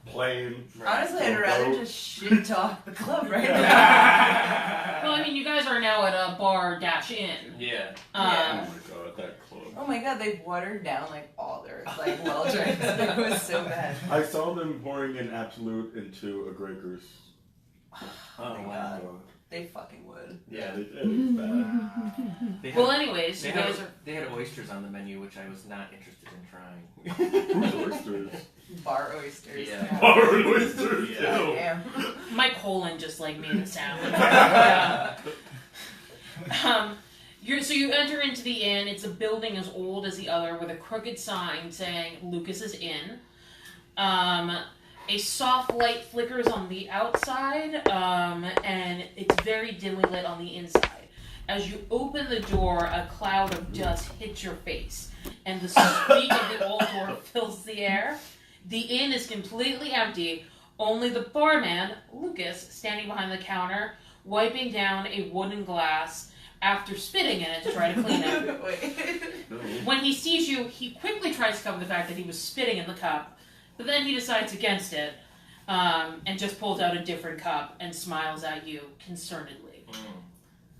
plane. Honestly, I'd rather Go. just shit talk the club right now. Well, I mean, you guys are now at a bar dash inn. Yeah. Oh Um, my god, that club. Oh my god, they've watered down like all their like well drinks. It was so bad. I saw them pouring in Absolute into a Grey Goose. Oh, my wow. God. They fucking would. Yeah. They did. It's bad. They well, had, anyways, they, you had, guys are. they had oysters on the menu, which I was not interested in trying. Who's oysters? Bar oysters. Yeah. Bar oysters. Yeah. Ew. Damn. My colon just like made a sound. Yeah. So you enter into the inn. It's a building as old as the other with a crooked sign saying Lucas's Inn. A soft light flickers on the outside, and it's very dimly lit on the inside. As you open the door, a cloud of dust hits your face, and the squeak of the old door fills the air. The inn is completely empty. Only the barman, Lucas, standing behind the counter, wiping down a wooden glass after spitting in it to try to clean it. Wait. When he sees you, he quickly tries to cover the fact that he was spitting in the cup, but then he decides against it, and just pulls out a different cup and smiles at you concernedly.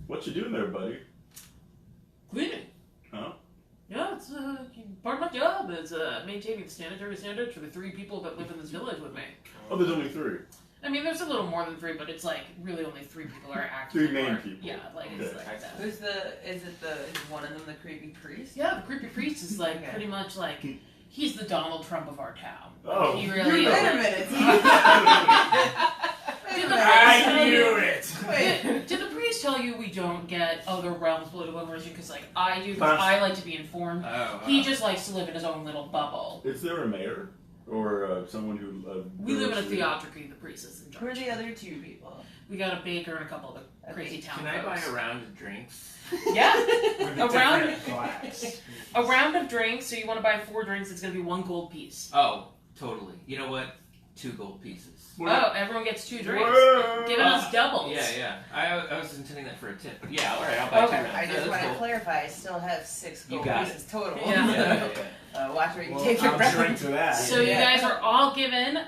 What you doing there, buddy? Cleaning. Oh. Yeah, it's part of my job is maintaining the sanitary standards for the 3 people that live in this village with me. Oh, there's only 3. I mean, there's a little more than 3, but it's like really only 3 people are actually 3 main part. people. Yeah, like it's Okay. like that. Is one of them the creepy priest? Yeah, the creepy priest is like Okay. pretty much like he's the Donald Trump of our town. Oh, He really you is. know. Wait a Like, minute. I knew it. Did the priest tell you we don't get other realms political information? Because like I do, because I like to be informed. Oh, He just likes to live in his own little bubble. Is there a mayor or someone who? We live in a goes to- theocracy. The priest is in Who are charge. the other 2 people? We got a baker and a couple of the crazy town Can I buy folks. a round of drinks? Yeah, With A round- different glass. a round of drinks. So you want to buy 4 drinks? It's gonna be 1 gold piece. Oh, totally. You know what? 2 gold pieces. Oh, everyone gets 2 drinks. Whoa. Giving us doubles. Yeah. I was intending that for a tip, but yeah, all right, I'll buy 2 Okay, rounds. I just That's want to cool. clarify, I still have 6 You gold got pieces total. Yeah. Watch where you Well, take your I'll breath. drink to that. So you guys are all given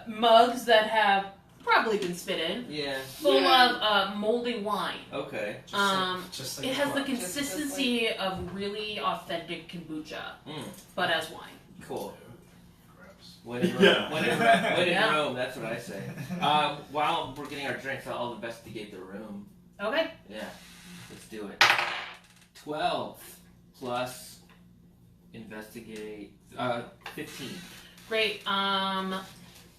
mugs that have probably been spit in, Yeah. full of moldy wine. Okay. Just like It has the a consistency of really authentic kombucha, Mm. but as wine. Cool. Gross. When in, Yeah. when in Yeah. Rome, that's what I say. While we're getting our drinks, I'll investigate the room. Okay. Yeah. Let's do it. 12 plus investigate 15. Great.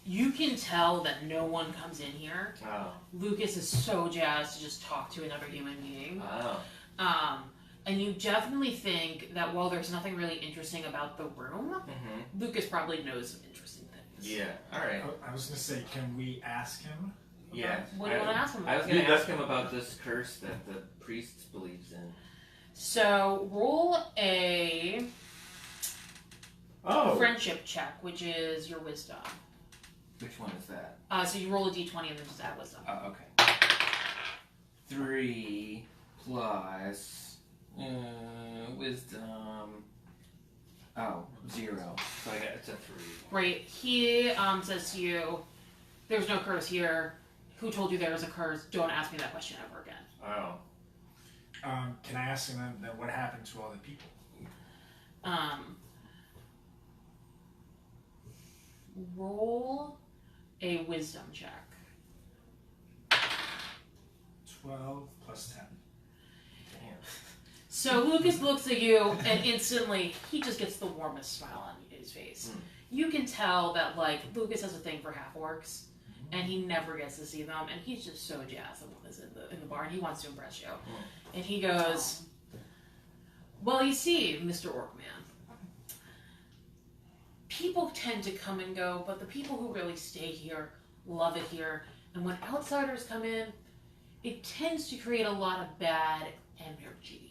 You can tell that no one comes in here. Oh. Lucas is so jazzed to just talk to another human being. Oh. And you definitely think that while there's nothing really interesting about the room, Mm-hmm. Lucas probably knows some interesting things. Yeah. All right. I was gonna say, can we ask him? Yeah. What do you want to ask him I about? was going to ask him about this curse that the priest believes in. So roll a Oh. friendship check, which is your wisdom. Which one is that? So you roll a d20 and then just add wisdom. Oh, okay. 3 plus wisdom. Oh, 0. So I got it's a 3. Great. He says to you, "There's no curse here. Who told you there was a curse? Don't ask me that question ever again." Oh. Can I ask him then what happened to all the people? Roll a wisdom check. 12 plus 10. Damn. So Lucas looks at you and instantly he just gets the warmest smile on his face. Mm. You can tell that like Lucas has a thing for half-orcs and he never gets to see them and he's just so jazzed that one is in the bar and he wants to impress you. And he goes, "Well, you see, Mr. Orkman, people tend to come and go, but the people who really stay here love it here. And when outsiders come in, it tends to create a lot of bad energy.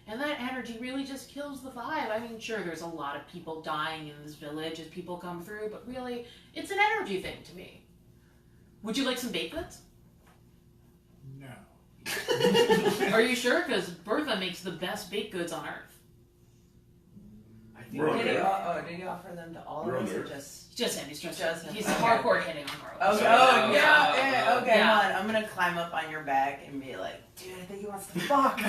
And that energy really just kills the vibe. I mean, sure, there's a lot of people dying in this village as people come through, but really, it's an energy thing to me. Would you like some baked goods? No. Are you sure? Because Bertha makes the best baked goods on Earth. I think We're on Did he, there. did he offer them to all We're of on us or there. just? Just him. He's just Just him. he's Okay. hardcore hitting on Carlos. Oh, Yeah. yeah, okay, Yeah. hold on. I'm gonna climb up on your back and be like, dude, I think he wants to fuck.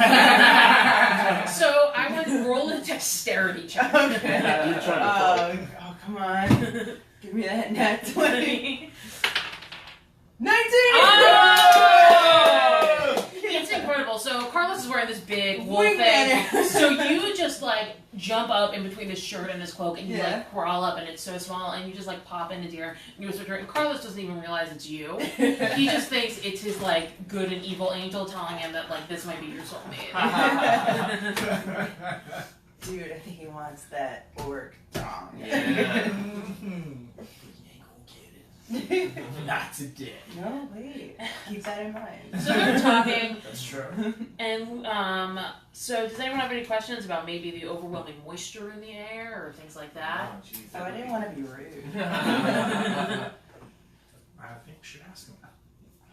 So I would roll a dexterity check. Okay. You're trying to Oh, come on. Give me that nat 20. 19! Oh! It's incredible. So Carlos is wearing this big wool thing. Wingman. So you just like jump up in between his shirt and his cloak, and you Yeah. like crawl up, and it's so small, and you just like pop into here, and you switch her. And Carlos doesn't even realize it's you. He just thinks it's his like good and evil angel telling him that like this might be your soulmate. Dude, I think he wants that orc dong. Yeah. Not today. No, wait. Keep that in mind. So they're talking, That's true. and so does anyone have any questions about maybe the overwhelming moisture in the air or things like that? Oh, jeez, Oh, I didn't want to be rude. I think we should ask him.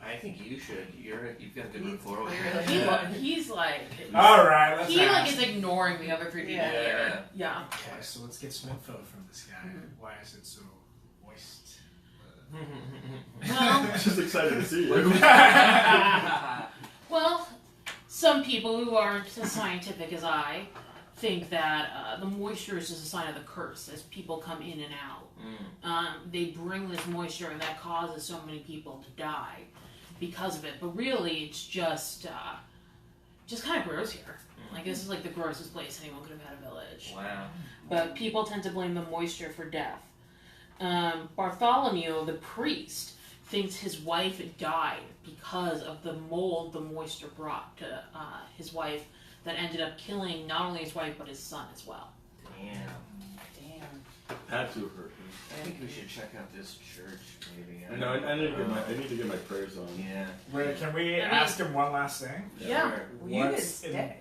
I think you should. You've got a good He's rapport with clearly- him. He's like All right, let's he like ask is him. ignoring the other 3 people Yeah. here. Yeah. Okay, so let's get some info from this guy. Mhm. Why is it so moist? Well, Just excited to see you. well, some people who aren't as scientific as I think that the moisture is just a sign of the curse as people come in and out. They bring this moisture and that causes so many people to die because of it. But really, it's just kind of gross here. Like, this is like the grossest place anyone could have had a village. Wow. But people tend to blame the moisture for death. Bartholomew, the priest, thinks his wife died because of the mold the moisture brought to his wife that ended up killing not only his wife but his son as well. Damn. Had to have hurt him. I think we should check out this church, maybe. I know. I need to get my prayers on. Yeah. Wait, can we I mean- ask him one last thing? Yeah. Well, you could What's stay. Yeah.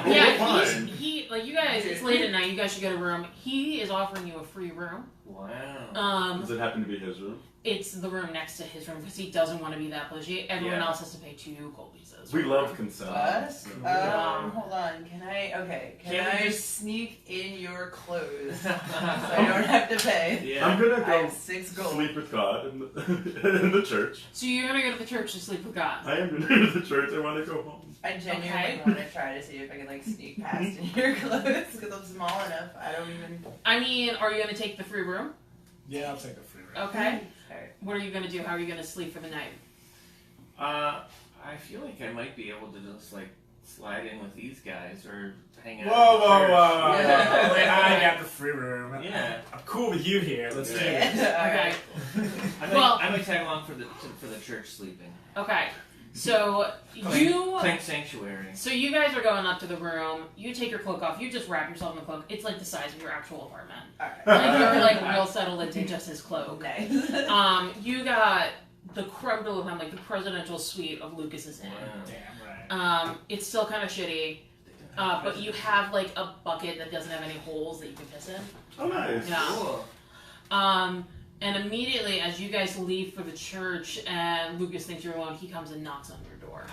Stay. Yeah, fine. he like you guys. It's late at night. You guys should get a room. He is offering you a free room. Wow. Does it happen to be his room? It's the room next to his room because he doesn't want to be that bougie. Everyone Yeah. else has to pay 2 gold pieces. We love consent. Us? Yeah. Hold on. Can I? Okay. Can Can't we I just- sneak in your clothes so I don't have to pay? Yeah. I'm gonna I go have 6 gold. sleep with God in the, in the church. So you're gonna go to the church to sleep with God. I am gonna go to the church. I want to go home. I genuinely Okay. want to try to see if I can like sneak past in your clothes because I'm small enough. I don't even. I mean, are you gonna take the free room? Yeah, I'll take the free room. Okay. Alright. What are you gonna do? How are you gonna sleep for the night? I feel like I might be able to just like slide in with these guys or hang out. Whoa, at the whoa, church. whoa! Yeah. Wait, I got the free room. Yeah. I'm cool with you here. Let's do Yeah. it. Okay. I might, Well- I might tag along for the church sleeping. Okay. So you. Clank Sanctuary. So you guys are going up to the room. You take your cloak off. You just wrap yourself in the cloak. It's like the size of your actual apartment. Alright. Like you're like real settled into just his cloak. Nice. You got the creme de la creme, like the presidential suite of Lucas's inn. Damn right. It's still kind of shitty, but you have like a bucket that doesn't have any holes that you can piss in. Oh, nice. Yeah. Cool. And immediately as you guys leave for the church and Lucas thinks you're alone, he comes and knocks on your door.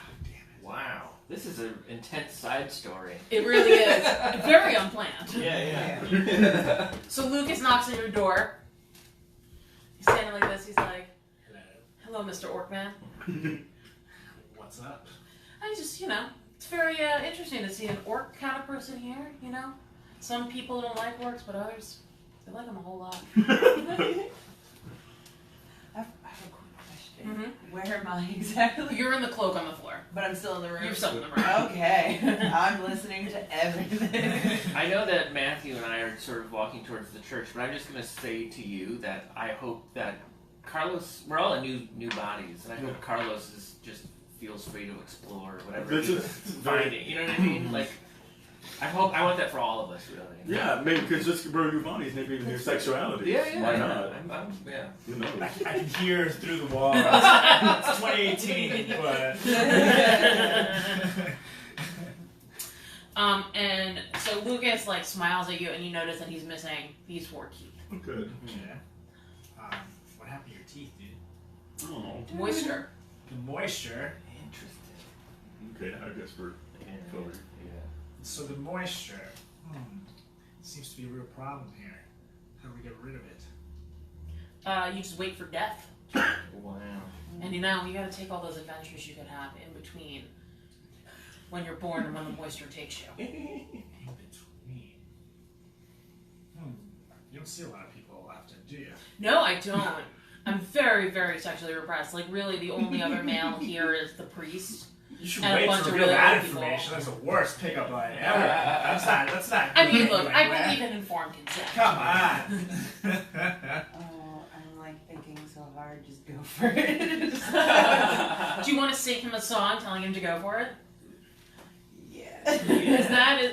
Wow. This is an intense side story. It really is very unplanned. Yeah. So Lucas knocks on your door. He's standing like this. He's like, "Hello, Mr. Orkman." What's up? I just, it's very interesting to see an orc kind of person here, Some people don't like orcs, but others, they like them a whole lot. I have a quick question. Mhm. Where am I exactly? You're in the cloak on the floor. But I'm still in the room. You're still in the room. Okay. I'm listening to everything. I know that Matthew and I are sort of walking towards the church, but I'm just going to say to you that I hope that Carlos, we're all in new bodies, and I hope Carlos feels free to explore whatever This he's is finding. You know what I mean? Like, I want that for all of us, really. Yeah, maybe because just we're new bodies, maybe even your sexuality. Why not? Yeah. Who knows? I can hear through the walls. It's 2018, but. And so Lucas like smiles at you, and you notice that he's missing these 4 teeth. Good. Yeah. What happened to your teeth, dude? Oh. Moisture. The moisture. Interesting. Okay, I guess we're Yeah. covered. So the moisture. Seems to be a real problem here. How do we get rid of it? You just wait for death. Wow. And you gotta take all those adventures you can have in between when you're born and when the moisture takes you. In between. You don't see a lot of people often, do you? No, I don't. I'm very, very sexually repressed. Like, really, the only other male here is the priest. You should And a wait bunch to of reveal really that old people. information. That's the worst pickup line ever. That's not. I mean, good look, I anyway. believe in informed consent. Come on. Oh, I'm like thinking so hard. Just go for it. Do you want to sing him a song telling him to go for it? Yeah.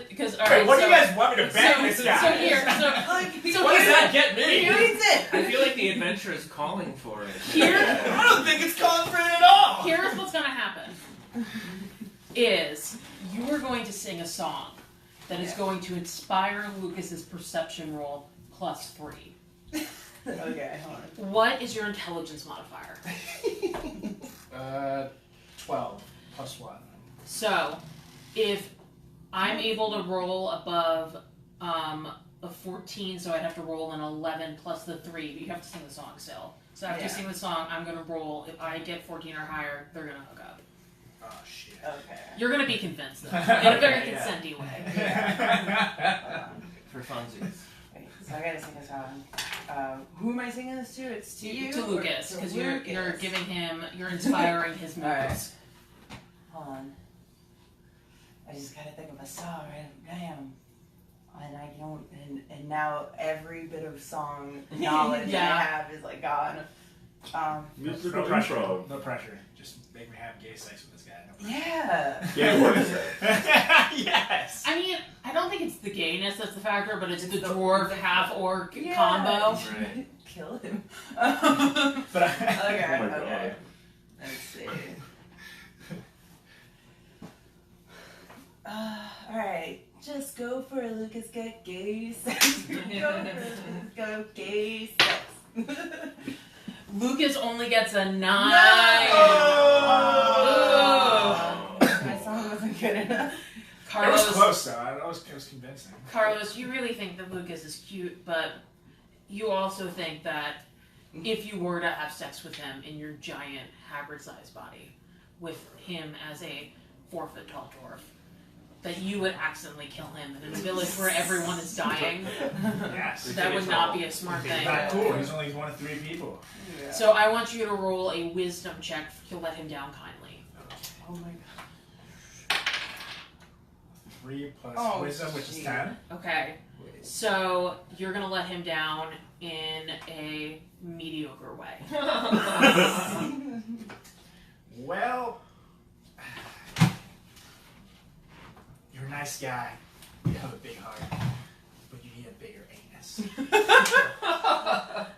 Because Wait, what do you guys want me to bang this guy? So here, so Like, What does that get He me? needs it. I feel like the adventure is calling for it. here, I don't think it's calling for it at all. here's what's gonna happen. Is you are going to sing a song that is Yeah. going to inspire Lucas's perception roll +3. Okay, hold on. What is your intelligence modifier? 12 plus 1. So, if I'm able to roll above a 14, so I'd have to roll an 11 plus the 3, but you have to sing the song still. So after you Yeah. sing the song, I'm going to roll. If I get 14 or higher, they're going to hook up. Oh shit. Okay. You're gonna be convinced though, in a very Yeah. consenty way. For funsies. Wait, so I gotta sing a song. Who am I singing this to? It's to you? To or Lucas, to because you're Lucas? giving him, you're inspiring his Alright. moves. Hold on. I just gotta think of a song, right? Damn. And I don't, and now every bit of song knowledge Yeah. I have is like gone. Musical No pressure. improv. No pressure. Just make me have gay sex with this guy. No pressure. Yeah. Yeah, what is that? Yes. I mean, I don't think it's the gayness that's the factor, but it's It's the the- dwarf half-orc Yeah. combo. Right. Kill him. But I, Okay, Oh my okay. God. Let's see. Alright. Just go for it, Lucas. Get gay sex. Go for it, Lucas. Go gay sex. Lucas only gets a 9. Oh! My song wasn't good enough. It was Carlos, close though. It was convincing. Carlos, you really think that Lucas is cute, but you also think that if you were to have sex with him in your giant Hagrid-sized body, with him as a 4-foot tall dwarf, that you would accidentally kill him in a village where everyone is dying. Yes. That would not be a smart He's thing. not cool. He's only one of 3 people. Yeah. So I want you to roll a wisdom check to let him down kindly. Oh my god. 3 plus Oh, wisdom, which is gee. 10. Okay. So you're gonna let him down in a mediocre way. Well, you're a nice guy. You have a big heart, but you need a bigger anus.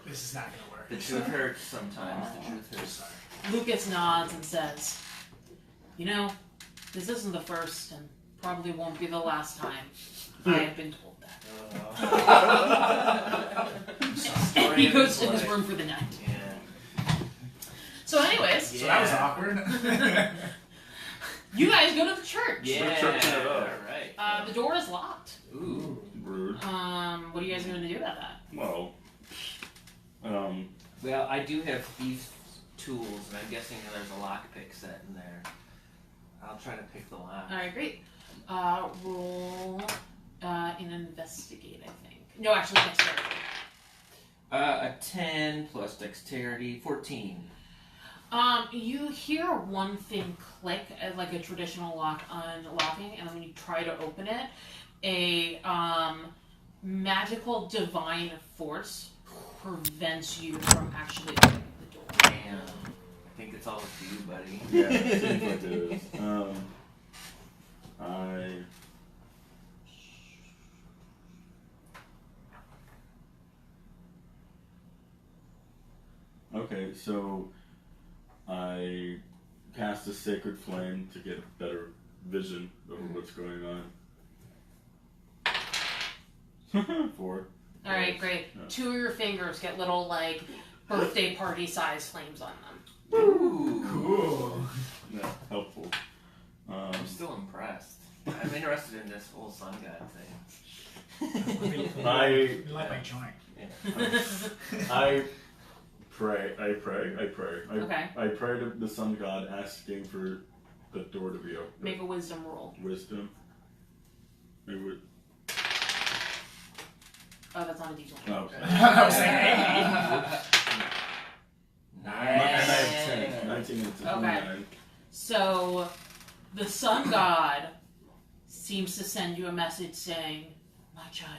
This is not gonna work. The truth hurts sometimes. The truth I'm hurts. sorry. Lucas nods and says, "You know, this isn't the first and probably won't be the last time I have been told that." And he goes to his room for the night. Yeah. So anyways, So that was awkward. you guys go to the church. Yeah. church it up. Alright. The door is locked. Ooh. Rude. What are you guys going to do about that? Well, Well, I do have these tools, and I'm guessing there's a lockpick set in there. I'll try to pick the lock. Alright, great. Roll an investigate, I think. No, actually, dexterity. A 10 plus dexterity, 14. You hear one thing click as like a traditional lock unlocking, and then when you try to open it, a magical divine force prevents you from actually opening the door. Damn. I think it's all up to you, buddy. yeah, it seems like it is. Okay, so I cast a sacred flame to get a better vision of what's going on. 4. Alright, great. Yeah. 2 of your fingers get little like birthday party size flames on them. Ooh. Cool. Yeah, helpful. I'm still impressed. I'm interested in this whole sun god thing. You like my joint. I pray. I Okay. pray to the sun god, asking for the door to be open. Make a wisdom roll. Wisdom. I would. Oh, that's not a d20. Oh, okay. I was like, hey. And I have 10. 19 and 10. Okay. 9. So, the sun god seems to send you a message saying, "My child,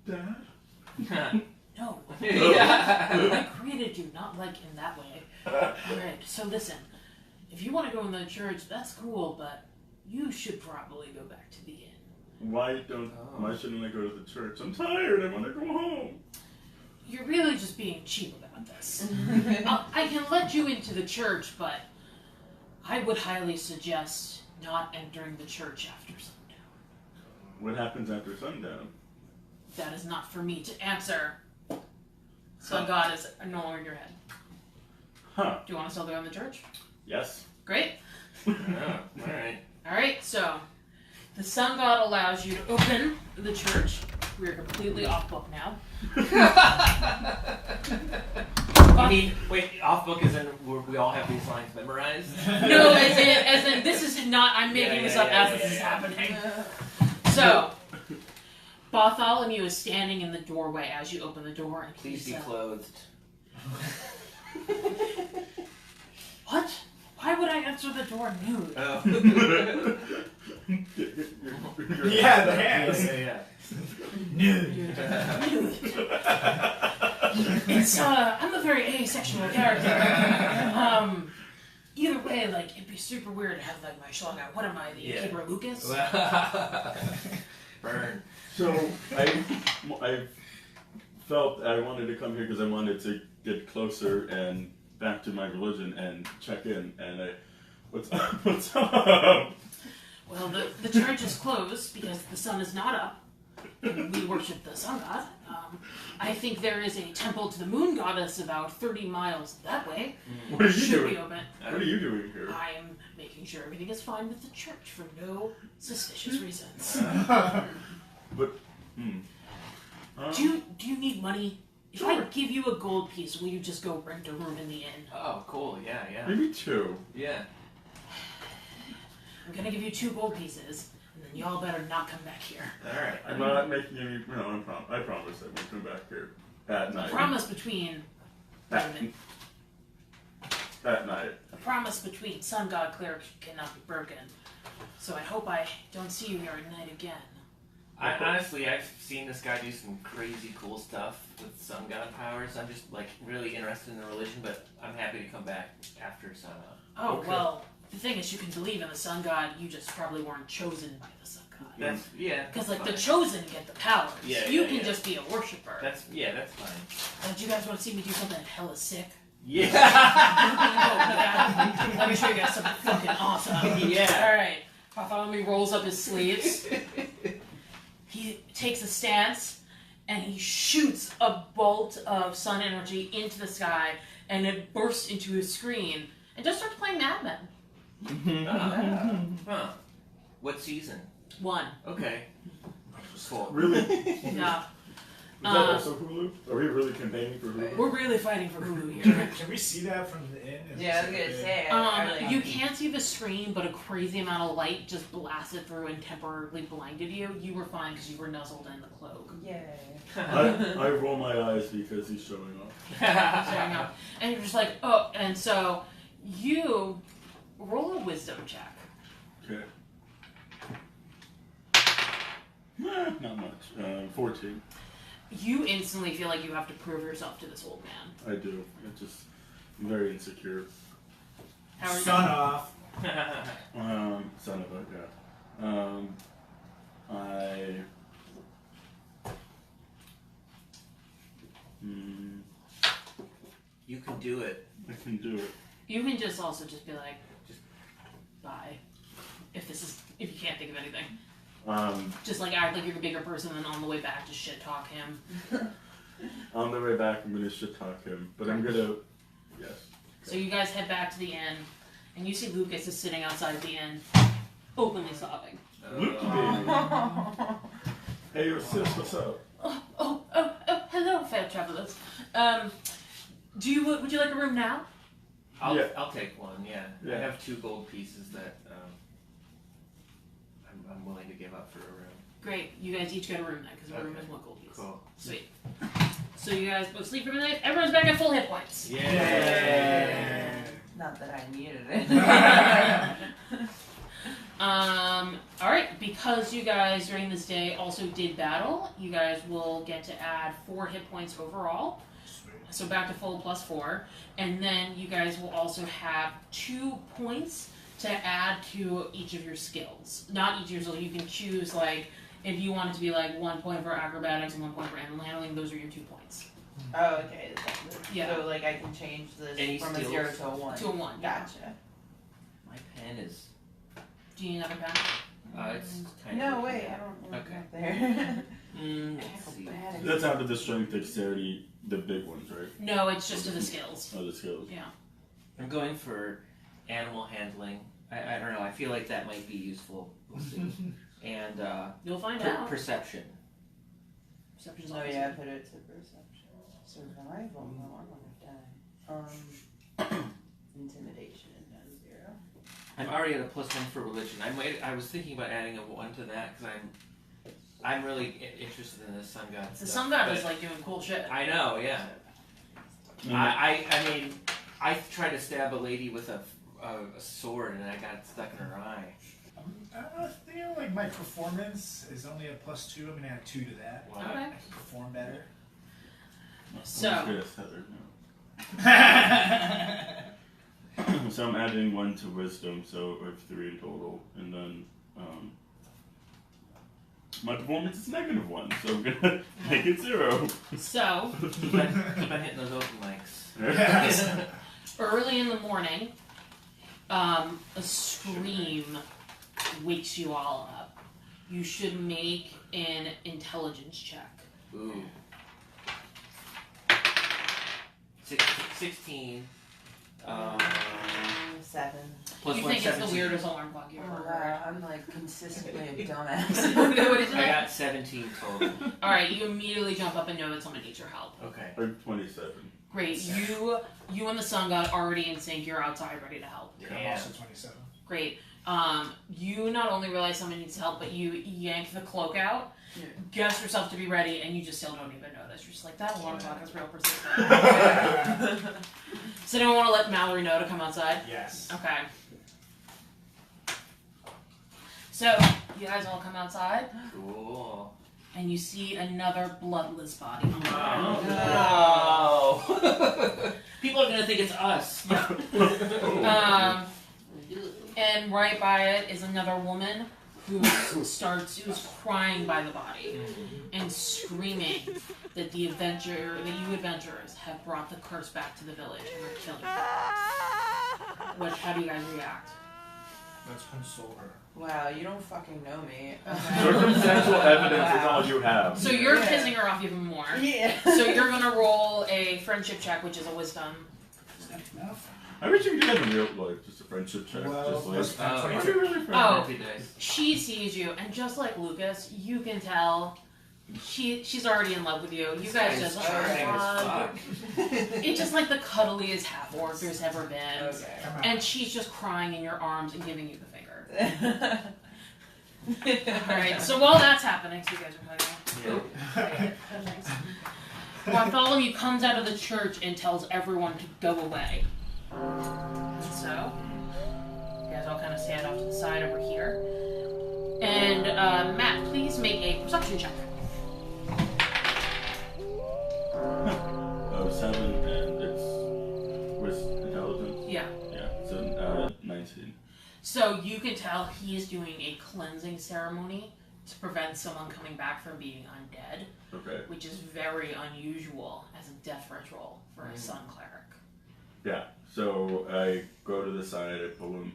Dad? no, Yeah. I created you, not like in that way." Alright, so listen, if you want to go in the church, that's cool, but you should probably go back to the inn. Why shouldn't I go to the church? I'm tired. I want to go home. You're really just being cheap about this. I can let you into the church, but I would highly suggest not entering the church after sundown. What happens after sundown? That is not for me to answer. Sun God is no longer in your head. Huh. Do you want to still go in the church? Yes. Great. Oh, alright. Alright, so the sun god allows you to open the church. We are completely off book now. I mean, wait, off book is in where we all have these lines memorized? No, as in this is not. I'm making this up as this is happening. So, Bartholomew is standing in the doorway as you open the door, and Please he be says, clothed. "What? Why would I answer the door nude?" Oh. Yeah, the hands. Yeah. Nude. It's I'm a very asexual character. Either way, like it'd be super weird to have like my schlong out. What am I, the Yeah. keeper Lucas? Burn. So I felt I wanted to come here because I wanted to get closer and back to my religion and check in. And what's up? What's up? Well, the church is closed because the sun is not up. And we worship the sun god. I think there is a temple to the moon goddess about 30 miles that way. What are you Should doing? be open. What are you doing here? I am making sure everything is fine with the church for no suspicious reasons. But Do you need money? If I give you a gold piece, will you just go rent a room in the inn? Oh, cool. Yeah, yeah. maybe two. Yeah. I'm gonna give you 2 gold pieces, and then y'all better not come back here. Alright. I'm not making any. No, I promise I won't come back here at night. Promise between At night. a promise between sun god cleric cannot be broken. So I hope I don't see you here at night again. Honestly, I've seen this guy do some crazy cool stuff with sun god powers. I'm just like really interested in the religion, but I'm happy to come back after sun up. Oh, Okay. well, the thing is you can believe in the sun god, you just probably weren't chosen by the sun god. That's yeah. Because that's like the fine. chosen get the powers. Yeah, you yeah, can yeah. just be a worshiper. That's fine. Do you guys want to see me do something hella sick? Yeah. Oh, yeah. Let me show you guys something fucking awesome. Yeah. Alright. Bartholomew rolls up his sleeves. He takes a stance and he shoots a bolt of sun energy into the sky and it bursts into a screen and just starts playing Mad Men. Huh. What season? 1. Okay. Cool. Really? Is Yeah. that also Hulu? Are we really campaigning for Hulu? We're really fighting for Hulu here. Can we see that from the inn? Is Yeah, I this was gonna good? say. You can't see the screen, but a crazy amount of light just blasted through and temporarily blinded you. You were fine because you were nuzzled in the cloak. Yay. I roll my eyes because he's showing off. Showing up. And you're just like, oh, and so you roll a wisdom check. Okay. Not much. 14. You instantly feel like you have to prove yourself to this old man. I do. I'm very insecure. How are you? Sun off. Son of a, yeah. You can do it. I can do it. You can just also just be like, just bye. If you can't think of anything. Just like act like you're a bigger person and on the way back just shit talk him. On the way back, I'm gonna shit talk him, but I'm gonna, yes. So you guys head back to the inn and you see Lucas is sitting outside the inn, openly sobbing. Lukey baby. Hey, your sis, what's up? Oh, hello, fair travelers. Would you like a room now? I'll take one. Yeah. I Yeah. have 2 gold pieces that I'm willing to give up for a room. Great, you guys each get a room then, because a room Okay. is 1 gold piece. Cool. Sweet. So you guys both sleep for the night. Everyone's back at full hit points. Yeah. Not that I needed it. Alright, because you guys during this day also did battle, you guys will get to add 4 hit points overall. Sweet. So back to full plus 4. And then you guys will also have 2 points to add to each of your skills. Not each of your skills, you can choose like if you want it to be like 1 point for acrobatics and 1 point for animal handling, those are your 2 points. Oh, okay. Yeah. So like I can change this Any from skills? a 0 to a 1. To a 1. yeah. Gotcha. My pen is. Do you need another pen? It's kind No, of. wait, I don't know. Okay. There. Let's see. That's after the strength, dexterity, the big ones, right? No, it's just to the skills. Oh, the skills. Yeah. I'm going for animal handling. I don't know. I feel like that might be useful. We'll see. And You'll find out. perception. Perception's Oh always yeah, good. put it to perception. Survival. No, I'm gonna die. Intimidation down 0. I'm already at a +1 for religion. I was thinking about adding a 1 to that because I'm really interested in the sun god. The stuff, sun god but is like doing cool shit. I know, yeah. I mean, I tried to stab a lady with a sword and I got stuck in her eye. I feel like my performance is only a +2. I'm gonna add 2 to that. Wow. Okay. I can perform better. So- So I'm adding 1 to wisdom, so I have 3 in total, and then my performance is -1, so I'm gonna make it 0. So, Keep on hitting those open mics. Yes. early in the morning, a scream wakes you all up. You should make an intelligence check. Ooh. 16. 7. Plus You 1, think it's the 17. weirdest alarm clock you've Oh ever wow, I'm like consistently a dumbass. heard. What did you I say? got 17 total. Alright, you immediately jump up and know that someone needs your help. Okay. I'm 27. Great. You and the sun god already in sync. You're outside ready to help. I'm Yeah. also 27. Great. You not only realize someone needs help, but you yank the cloak out, guess yourself to be ready, and you just still don't even notice. You're just like, that alarm clock is real persistent. Does anyone want to let Mallory know to come outside? Yes. Okay. So, you guys all come outside, Cool. and you see another bloodless body on the Oh, ground. no. People are going to think it's us. And right by it is another woman who's crying by the body and screaming that you adventurers have brought the curse back to the village and are killing people. How do you guys react? Let's console her. Wow, you don't fucking know me. Circumstantial evidence is all you have. So you're Yeah. pissing her off even more. Yeah. So you're gonna roll a friendship check, which is a wisdom. Is that enough? I wish you could have in real life, just a friendship check. Well, just that's like, Oh. 22. you're really friendly. Oh. Happy days. She sees you, and just like Lucas, you can tell she's already in love with you. You guys just charming as hug. fuck. It's just like the cuddliest half orc there's ever been. Okay. Come on. And she's just crying in your arms and giving you the finger. Alright, so while that's happening, so you guys are hugging. Bartholomew comes out of the church and tells everyone to go away. So, you guys all kind of stand off to the side over here. And Matt, please make a perception check. 7 and it's with intelligence. Yeah. Yeah, so 19. So you can tell he is doing a cleansing ceremony to prevent someone coming back from being undead, Okay. which is very unusual as a death ritual for a sun cleric. Yeah. So I go to the side, I pull him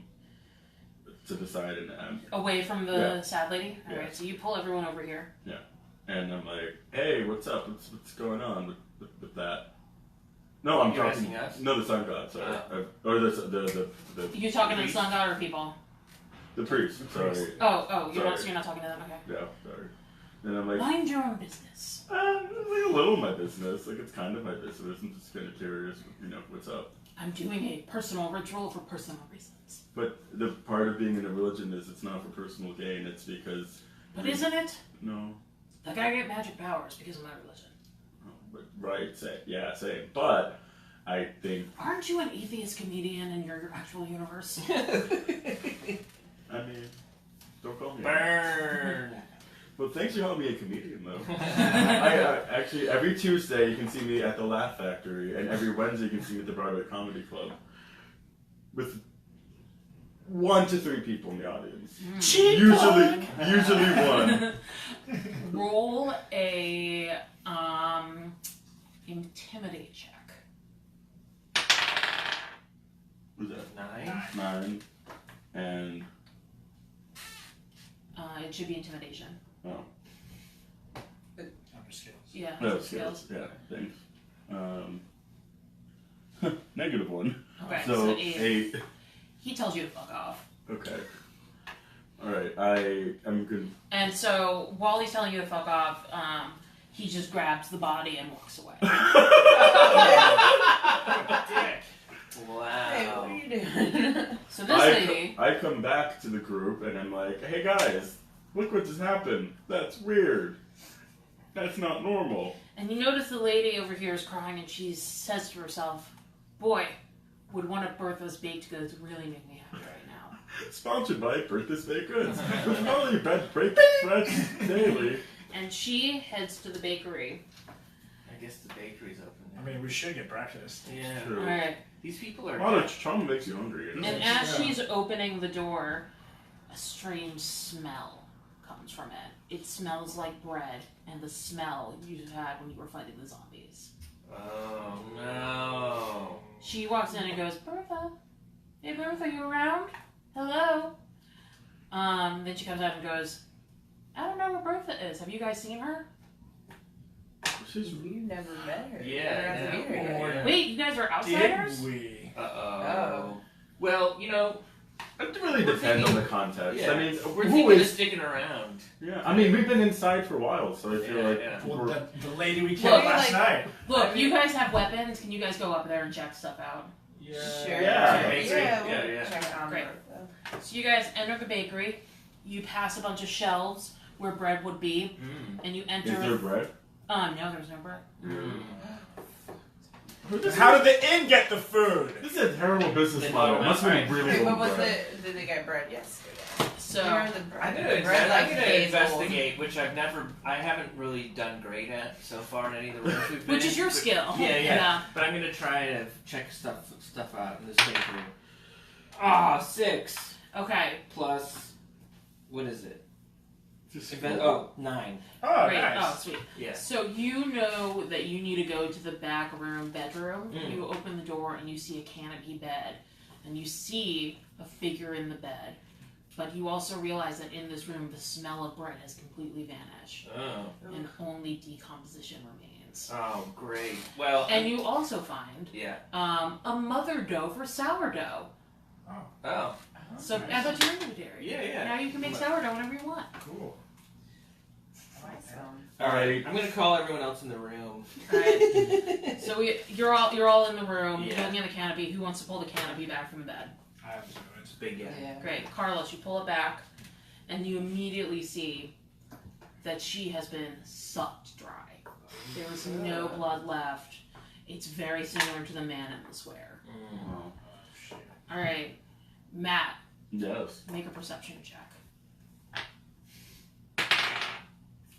to the side, and Away from the Yeah. sad lady? Yeah. Alright, so you pull everyone over here. I'm like, hey, what's up? What's going on with that? No, I'm You're talking. asking us? No, the sun god. Sorry, or the You talking to the Priest? sun god or people? the priest. Sorry. Oh, you're not, Sorry. so you're not talking to them, okay. Yeah, sorry. And I'm like, Mind your own business. it's like a little my business. Like it's kind of my business. I'm just kind of curious. What's up. I'm doing a personal ritual for personal reasons. But the part of being in a religion is it's not for personal gain. It's because. But isn't it? No. Like I get magic powers because of my religion. But right. Same. But I think. Aren't you an atheist comedian in your actual universe? I mean, don't call me. Burn. Well, thanks for helping me a comedian, though. I actually, every Tuesday you can see me at the Laugh Factory, and every Wednesday you can see me at the Broadway Comedy Club. With 1 to 3 people in the audience. Usually one. Roll a intimidate check. Who's that? 9. 9. And It should be intimidation. Under skills. Yeah. no skills. skills. Yeah, thanks. -1. Okay, So so eight. 8. He tells you to fuck off. Okay. All right. I'm good. And so while he's telling you to fuck off, he just grabs the body and walks away. Dick. Hey, what Wow. are you doing? So this lady, I come back to the group and I'm like, hey guys, look what just happened. That's weird. That's not normal. and you notice the lady over here is crying, and she says to herself, "Boy, would one of Bertha's baked goods really make me happy right now." Sponsored by Bertha's Baked Goods. Follow your bread break fresh daily. And she heads to the bakery. I guess the bakery's open I there. mean, we should get breakfast. Yeah. True. All right. These people are. A lot of chum makes you hungry. You know? And as Yeah. she's opening the door, a strange smell comes from it. It smells like bread, and the smell you had when you were fighting the zombies. Oh no. She walks in and goes, "Bertha, hey Bertha, you around? Hello." Then she comes out and goes, "I don't know where Bertha is. Have you guys seen her?" She's We've never met her. Yeah, We don't have to yeah. meet her yet. Yeah. Wait, you guys are outsiders? Did we? Uh-oh. Well, you know, it really depends on the context. yeah, I mean, we're who thinking of is? sticking around. Yeah, I mean, we've been inside for a while, so I feel Yeah, like yeah. Well, we're- the lady we Well, killed last night. Look, I mean- you guys have weapons. Can you guys go up there and check stuff out? Yeah. Sure. Yeah. Bakery. Yeah, we'll Yeah. check on Great. Bertha. So you guys enter the bakery. You pass a bunch of shelves where bread would be, Mm. and you enter. is there bread? No, there's no bread. Mm. How did the inn get the food? This is a terrible business They model. bought It them must have been outright. really Wait, low what was bread. it? Did they get bread yesterday? So Remember the bread? I'm gonna, the bread like I'm gonna hazel. investigate, which I haven't really done great at so far in any of the rooms we've been which is in, your but- skill. Yeah. But I'm gonna try to check stuff out in this bakery. Ah, 6 Okay. plus, what is it? Just 9. Oh, Great. nice. Oh, sweet. Yeah. So you know that you need to go to the back room bedroom. Mm. You open the door and you see a canopy bed, and you see a figure in the bed. But you also realize that in this room, the smell of bread has completely vanished, Oh. and only decomposition remains. Oh, great. Well. And you also find Yeah. a mother dough for sourdough. Oh. So nice. add that to your inventory. Yeah, yeah. Now you can make sourdough whenever you want. Cool. Awesome. All right. I'm gonna call everyone else in the room. Alright. So you're all in the room, Yeah. looking at the canopy. Who wants to pull the canopy back from the bed? I have to do it. It's a big guy. Yeah. Great. Carlos, you pull it back, and you immediately see that she has been sucked dry. There is no blood left. It's very similar to the man in the square. Mm. Oh, Shit. Alright, Matt, yes. make a perception check.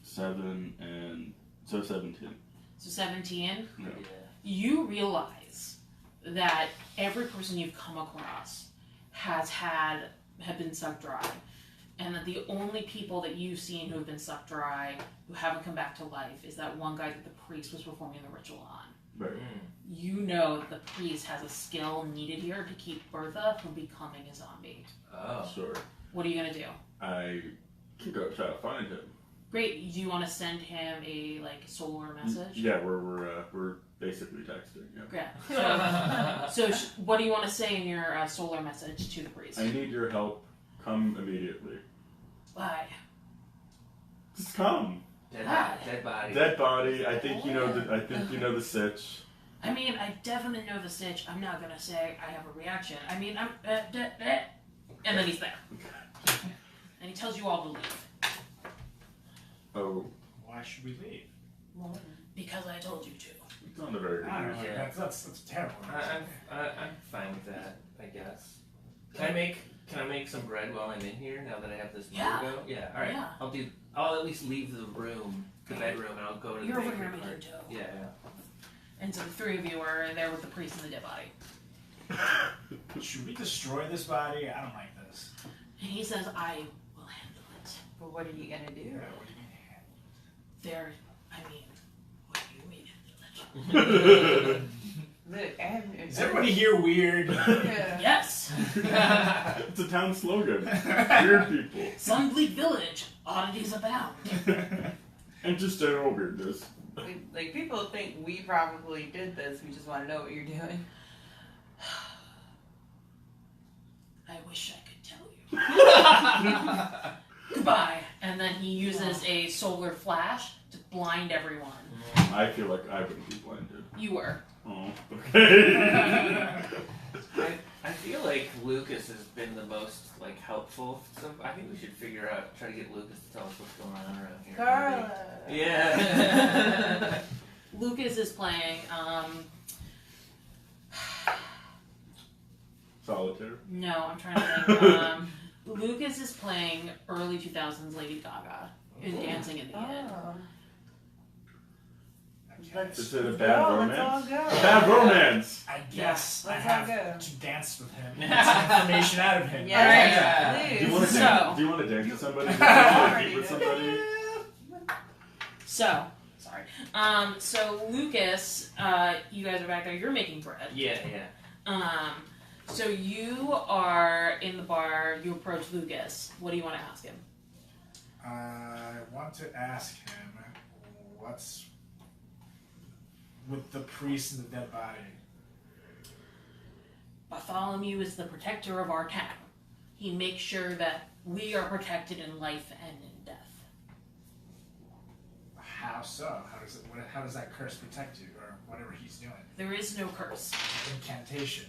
7 and so 17. So 17, No. Yeah. you realize that every person you've come across have been sucked dry, and that the only people that you've seen who have been sucked dry, who haven't come back to life, is that one guy that the priest was performing the ritual on. Right. Mm. You know that the priest has a skill needed here to keep Bertha from becoming a zombie. Oh. Sure. Mm-hmm. What are you gonna do? I can go try to find him. Great. Do you want to send him a solar message? Yeah, we're basically texting. Yeah. Great. So what do you want to say in your solar message to the priest? I need your help. Come immediately. Why? Just come. Dead body. Dead body. Dead body. I think you know the sitch. I mean, I definitely know the stitch. I'm not gonna say I have a reaction. I mean, I'm and then he's there, and he tells you all to leave Oh, Why should we leave? because I told you to. it's not a very good I don't know. reason. Yeah. That's terrible. I'm fine with that, I guess. Can I make some bread while I'm in here now that I have this Yeah. logo? Yeah. All right. Yeah. I'll at least leave the room, the bedroom, and I'll go to the You're over bakery here making part. dough. Yeah. And so the three of you are there with the priest and the dead body. Should we destroy this body? I don't like this. And he says, I will handle it. But what are you gonna do? Yeah, what do you mean? There, I mean, what do you mean handle it? Look, I have. Is everybody here weird? Yeah. Yes! It's a town slogan. Weird people. Sunbleak Village, oddities abound. And just general weirdness. Like people think we probably did this. We just want to know what you're doing. I wish I could tell you. Goodbye. And then he uses a solar flash to blind everyone. I feel like I wouldn't be blinded. You were. Oh, okay. I feel like Lucas has been the most like helpful. So I think we should try to get Lucas to tell us what's going on around here. Carla. Maybe. Yeah. Lucas is playing. Solitaire. No, I'm trying to think. Lucas is playing early 2000s Lady Gaga in Dancing in the End. Oh. Let's, Is it a bad romance? Let's all go. Bad romance. I guess I let's have all go. to dance with him and get some information out of him. Yeah. Alright. Do you want to So- dance? Do you want to dance with somebody? Do you want to meet with somebody? So, sorry. So Lucas, you guys are back there. You're making bread. Yeah. So you are in the bar. You approach Lucas. What do you want to ask him? I want to ask him what's with the priest and the dead body. Bartholomew is the protector of our town. He makes sure that we are protected in life and in death. How so? How does that curse protect you, or whatever he's doing? There is no curse. Incantation.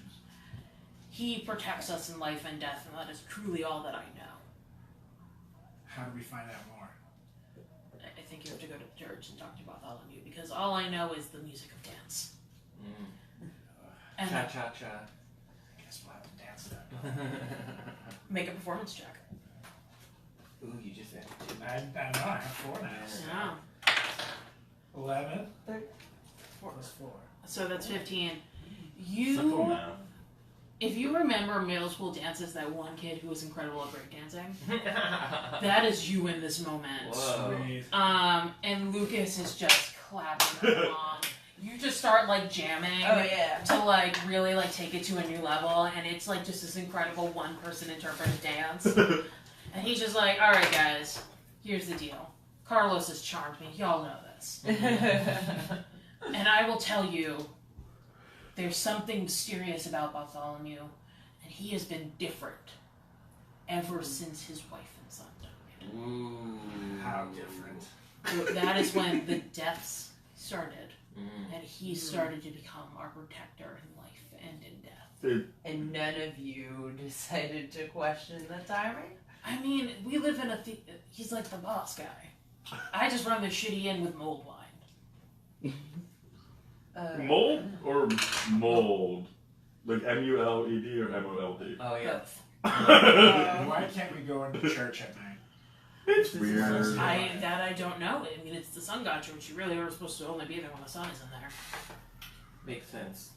He protects us in life and death, and that is truly all that I know. How do we find out more? I think you have to go to the church and talk to Bartholomew, because all I know is the music of dance. And Cha cha cha. I guess we'll have to dance that. make a performance check. Ooh, you just had two. I know. I have 4 now. Yeah. 11 Four. plus 4. So that's 15. Simple You, math. if you remember middle school dances, that one kid who was incredible at breakdancing, that is you in this moment. Whoa. Sweet. And Lucas is just clapping along. You just start like jamming. Oh yeah. To like really like take it to a new level, and it's like just this incredible one-person interpreted dance. And he's just like, all right, guys, here's the deal. Carlos has charmed me. Y'all know this. And I will tell you, there's something mysterious about Bartholomew, and he has been different ever since his wife and son died. Ooh. How different. So that is when the deaths started, Mm. and he started to become our protector in life and in death. Dude, And none of you decided to question the timing? I mean, we live in he's like the boss guy. I just run the shitty inn with mold wine. mold or mold? Like MULED or MOLD? Oh yeah. Both. Why can't we go into church at night? It's weird. I don't know. I mean, it's the sun god church. You really are supposed to only be there when the sun is in there. Makes sense.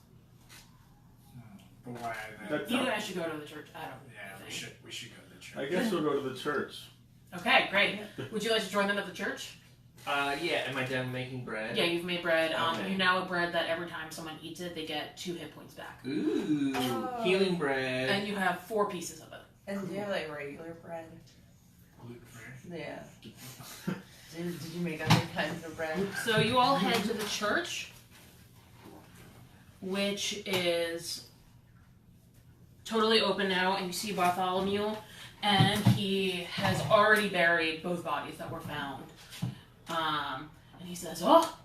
But why then? That's You not- guys should go to the church. I don't Yeah, we think. should go to the church. I guess we'll go to the church. Okay, great. Would you like to join them at the church? Yeah. Am I done making bread? Yeah, you've made bread. Okay. You now have bread that every time someone eats it, they get 2 hit points back. Ooh. Oh. Healing bread. And you have 4 pieces of it. And do you have like regular bread? Gluten-free. Yeah. Did you make other kinds of bread? So you all head to the church, which is totally open now, and you see Bartholomew, and he has already buried both bodies that were found. And he says, "Oh,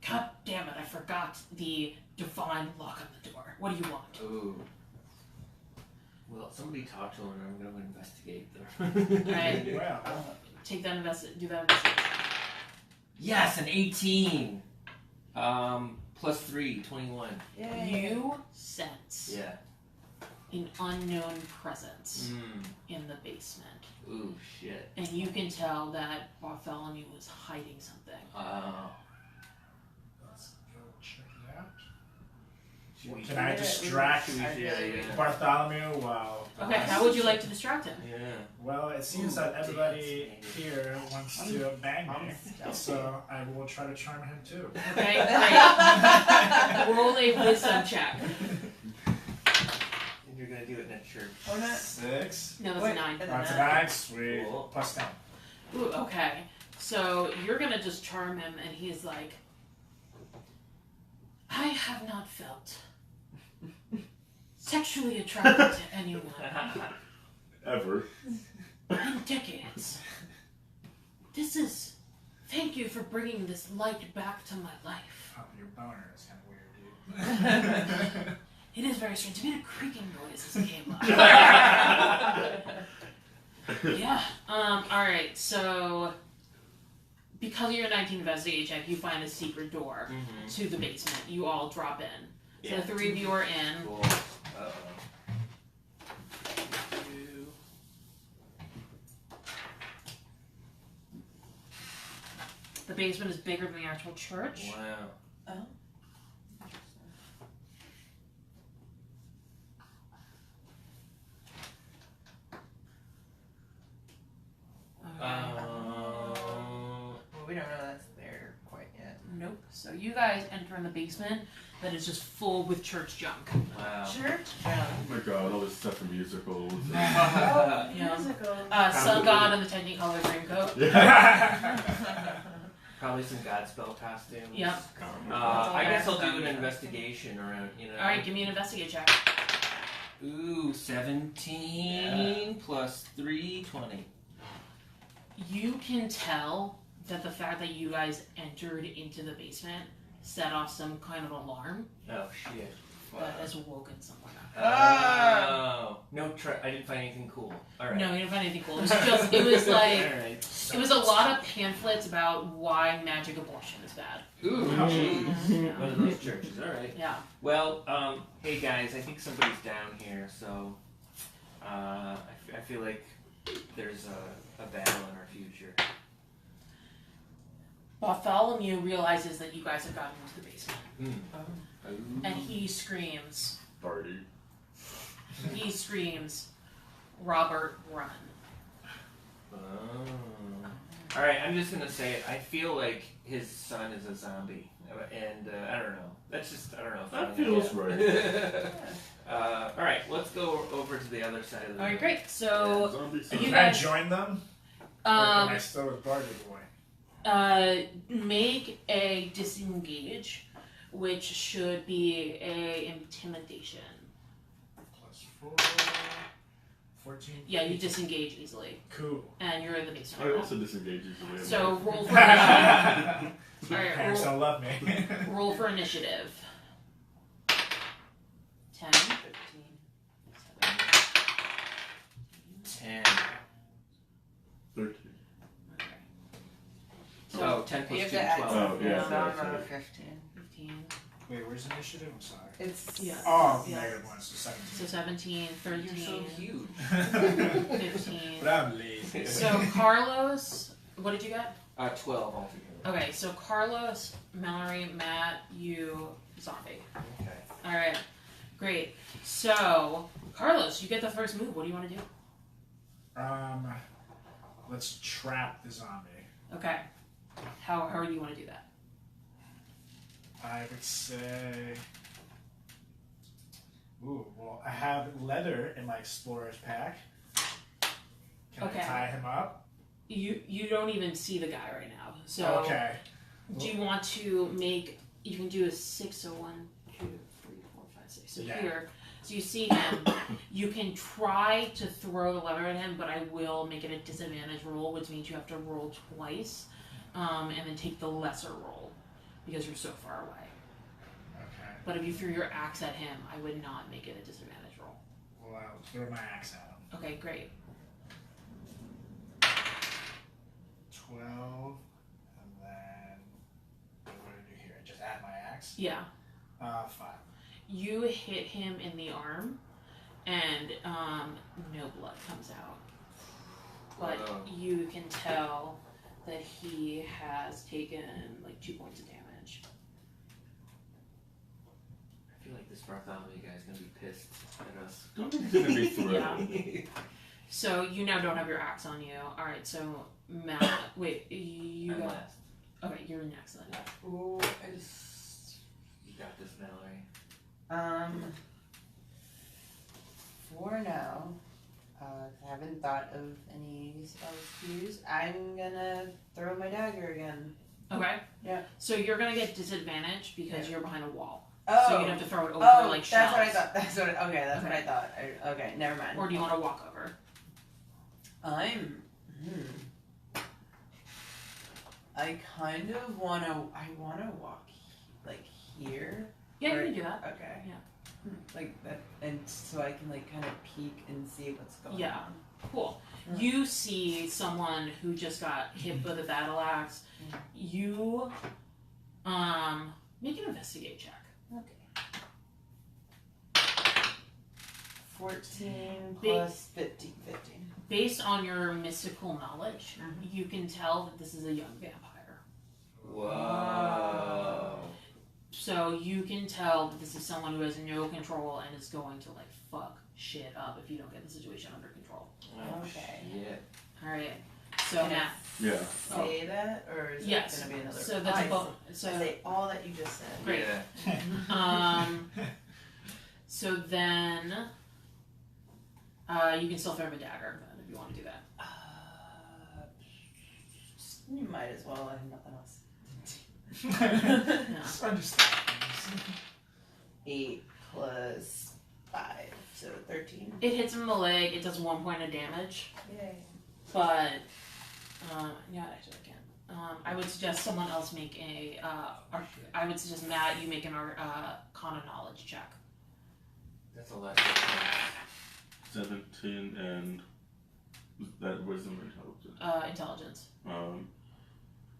god damn it, I forgot the divine lock on the door. What do you want?" Ooh. Well, somebody talk to him, and I'm going to investigate them. Right. Well, Do that investigation. Yes, an 18. Plus 3, 21. Yay. You sense Yeah. an unknown presence Mm. in the basement. Ooh, shit. And you can tell that Bartholomew was hiding something. let's go check it out. Should we- Can I distract Yeah. Bartholomew while... Okay, how would you like to distract him? Yeah. Well, it seems that everybody here wants to bang me, so I will try to charm him too. Okay, great. Roll a wisdom check. And you're going to do it in a church. Oh no. 6. No, that's Wait, a 9. and That's a then 9. Sweet. Cool. Plus 10. Ooh, okay. So you're gonna just charm him, and he's like, I have not felt sexually attracted to anyone Ever. in decades. Thank Thank you for bringing this light back to my life. Oh, your boner is kind of weird, dude. It is very strange. It made a creaking noise as it came up. Yeah. Alright, so because of your 19 investigate check, you find a secret door to the basement. You all drop in. So Yeah. the 3 of you are in. Cool. Uh-oh. The basement is bigger than the actual church. Wow. Well, we don't know that's there quite yet. Nope. So you guys enter in the basement that is just full with church junk. Wow. Church? Oh my god, all this stuff from musicals. Oh, Yeah. musical. Sun God and the Technicolor Dreamcoat. Probably some Godspell costumes. Yep. I guess I'll do an investigation around, you know. Alright, give me an investigate check. Ooh, 17 plus 3, 20. You can tell that the fact that you guys entered into the basement set off some kind of alarm Oh, shit. that has woken someone up. Oh. No, I didn't find anything cool. Alright. No, you didn't find anything cool. It was just, it was like, Alright. it was a lot of pamphlets about why magic abortion is bad. Ooh, jeez. One of those churches. Alright. Yeah. Well, hey guys, I think somebody's down here, so I feel like there's a battle in our future. Bartholomew realizes that you guys have gotten into the basement. Ooh. And he screams, Party. Robert, run. Oh. Alright, I'm just gonna say it. I feel like his son is a zombie. And I don't know. That's just, I don't know. If That I'm feels right. Alright, let's go over to the other side of the Alright, great. So, Zombie son. You Can I guys- join them? Or am I um, still with Barty Boy? make a disengage, which should be a intimidation. +4. 14. Yeah, you disengage easily, Cool. and you're in the basement. I right also disengage usually. So roll for initiative. My Alright, parents roll- don't love me. Roll for initiative. 10. 15. 10. 13. Okay. So Oh, 10 You plus have 2, to add 12. Oh, yeah, So that's I'm right. 15. 15. Wait, where's initiative? I'm sorry. It's Yeah. Oh, Yeah. -1, so 17. So 17, 13, You're so huge. 15. But I'm lazy. So Carlos, what did you get? 12 altogether. Okay, so Carlos, Mallory, Matt, you, Zombie. Okay. Alright, great. So, Carlos, you get the first move. What do you want to do? Let's trap the zombie. Okay. How do you want to do that? I would say. Ooh, well, I have leather in my explorer's pack. Can Okay. I tie him up? You don't even see the guy right now. So, Okay. do you want to make? You can do a 6. So 1, 2, 3, 4, 5, 6. So Yeah. here, so you see him. You can try to throw the lever at him, but I will make it a disadvantage roll, which means you have to roll twice, and then take the lesser roll because you're so far away. Okay. But if you threw your axe at him, I would not make it a disadvantage roll. Well, I'll throw my axe at him. Okay, great. 12. And then. What do I do here? Just add my axe? Yeah. 5. You hit him in the arm, and no blood comes out. But Whoa. you can tell that he has taken like 2 points of damage. I feel like this Bartholomew guy's gonna be pissed at us. Don't be gonna be thrilled. Yeah. So you now don't have your axe on you. All right. So Matt, wait, you I'm got. last. Okay, you're next then. Ooh, I just You got this, Mallory. for now, I haven't thought of any spells to use. I'm gonna throw my dagger again. Okay. Yeah. So you're gonna get disadvantage because Yeah. you're behind a wall. Oh, So you'd have to throw it over oh, like that's shelves. what I thought. That's what. Okay, that's what Okay. I thought. Okay, never mind. Or do you want to walk over? I kind of wanna walk like here. Yeah, you Right. can do that. Okay. Yeah. Like that, and so I can like kind of peek and see what's going Yeah. on. Cool. Mm. You see someone who just got hit with a battle axe. You make an investigate check. Okay. 14 Big- plus 15. Based on your mystical knowledge, Mhm. you can tell that this is a young vampire. Whoa. So you can tell that this is someone who has no control and is going to like fuck shit up if you don't get the situation under control. Oh, Okay. shit. All right. So Can I Matt. Yeah. say that, or is Yes. it gonna be another? So that's I a bonus. see. I So say all that you just said. Great. Yeah. So then you can still throw him a dagger then, if you want to do that. You might as well. I have nothing else. Yeah. Just understand things. 8 plus 5, so 13. It hits him in the leg. It does 1 point of damage, Yay. but yeah, actually I can. I would suggest someone else make a. I would suggest Matt, you make an Arcana knowledge check. That's a lot. 17 and that wisdom or intelligence. Intelligence.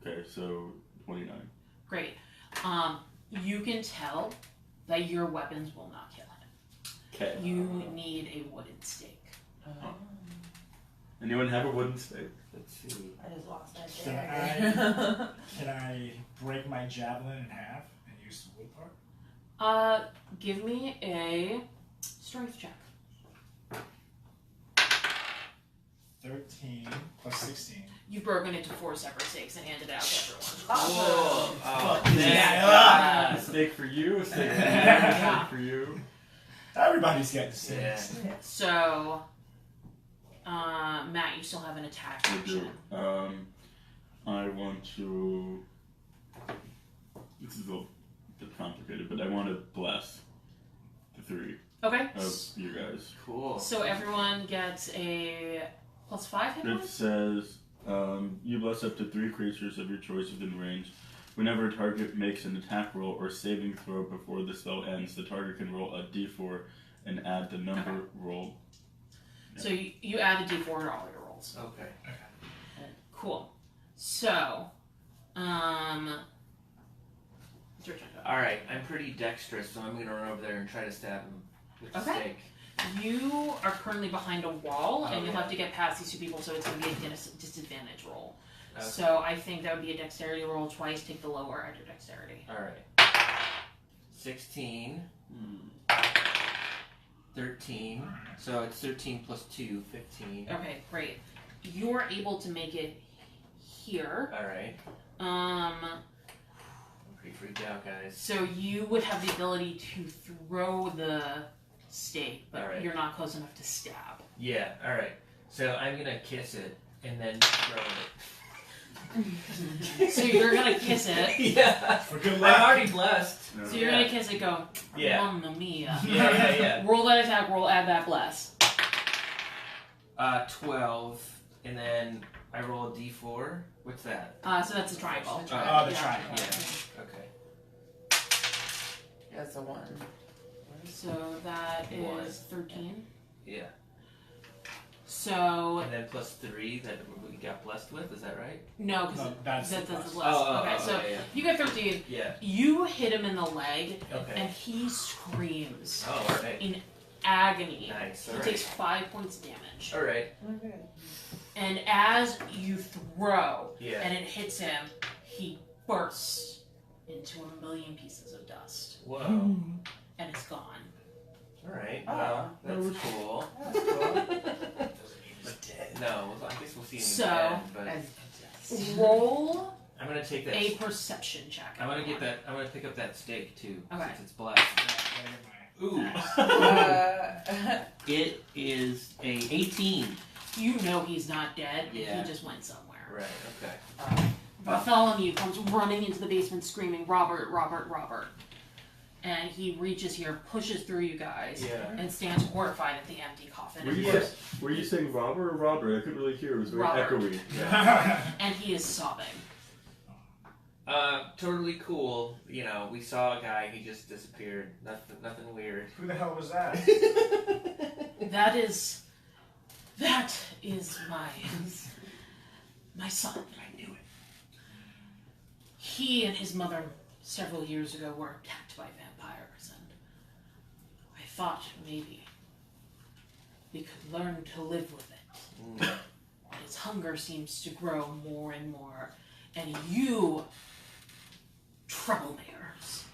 Okay, so 29. Great. You can tell that your weapons will not kill him. Okay. You need a wooden stake. Anyone have a wooden stake? Let's see. I just lost that Can dagger. Can I break my javelin in half and use the wood part? Give me a strength check. 13 plus 16. You've broken into 4 separate stakes and handed out to everyone. Oh, Fuck thank yeah. God. A stake for you, a stake for you, a Yeah. stake for you. Everybody's getting the Yeah. same. So, Matt, you still have an attack I do. action. I want to. This is a bit complicated, but I want to bless the 3 Okay. of you guys. Cool. So everyone gets a +5 hit It points? says you bless up to 3 creatures of your choice within range. Whenever a target makes an attack roll or saving throw before the spell ends, the target can roll a d4 and add the number Okay. rolled. So you add a d4 to all your rolls. Okay. Cool. So, it's your turn. All right. I'm pretty dexterous, so I'm gonna run over there and try to stab him with the Okay. stake. You are currently behind a wall, and you'll Okay. have to get past these 2 people, so it's going to be a disadvantage roll. Okay. So I think that would be a dexterity roll twice. Take the lower at your dexterity. All right. 16, 13. So it's 13 plus 2, 15. Okay, great. You're able to make it here. All right. Um, I'm pretty freaked out, guys. so you would have the ability to throw the stake, but Alright. you're not close enough to stab. Yeah. All right. So I'm gonna kiss it and then throw it. So you're gonna kiss it. Yeah. For good I'm luck. already blessed. No. So you're gonna kiss it. Go. Yeah. Mamma mia. Yeah. Roll that attack. Roll. Add that bless. 12, and then I roll a d4. What's that? So that's a triangle. The Oh, the Yeah. triangle. Yeah. Okay. That's a 1. So that One. is 13. Yeah. So And then plus 3 that we got blessed with. Is that right? no, because No, that's the that's the bless. bless. Okay, so yeah. you get 13. Yeah. You hit him in the leg, Okay. and he screams Oh, all right. in agony. Nice. He All right. takes 5 points damage. All right. Okay. And as you throw Yeah. and it hits him, he bursts into a million pieces of dust, Whoa. and it's gone. All right. Oh, Well, that's cool. That's cool. No, I guess we'll see him So- again. But As- Roll I'm gonna take that. a perception check. I'm gonna get that. I'm gonna pick up that steak too, Okay. since it's blessed. Ooh. It is a 18. You know he's not dead. Yeah. He just went somewhere. Right. Okay. Bartholomew comes running into the basement screaming, "Robert, Robert, Robert." And he reaches here, pushes through you guys, Yeah. and stands horrified at the empty coffin. Were you saying Robert or Robert? I couldn't really hear. It was very Robert. echoey. And he is sobbing. Oh Totally cool. You know, we saw a guy, he just disappeared. Nothing weird. Who the hell was that? That is my son. I knew it. He and his mother several years ago were attacked by vampires, and I thought maybe we could learn to live with it. Mm. His hunger seems to grow more and more, and you, troublemakers,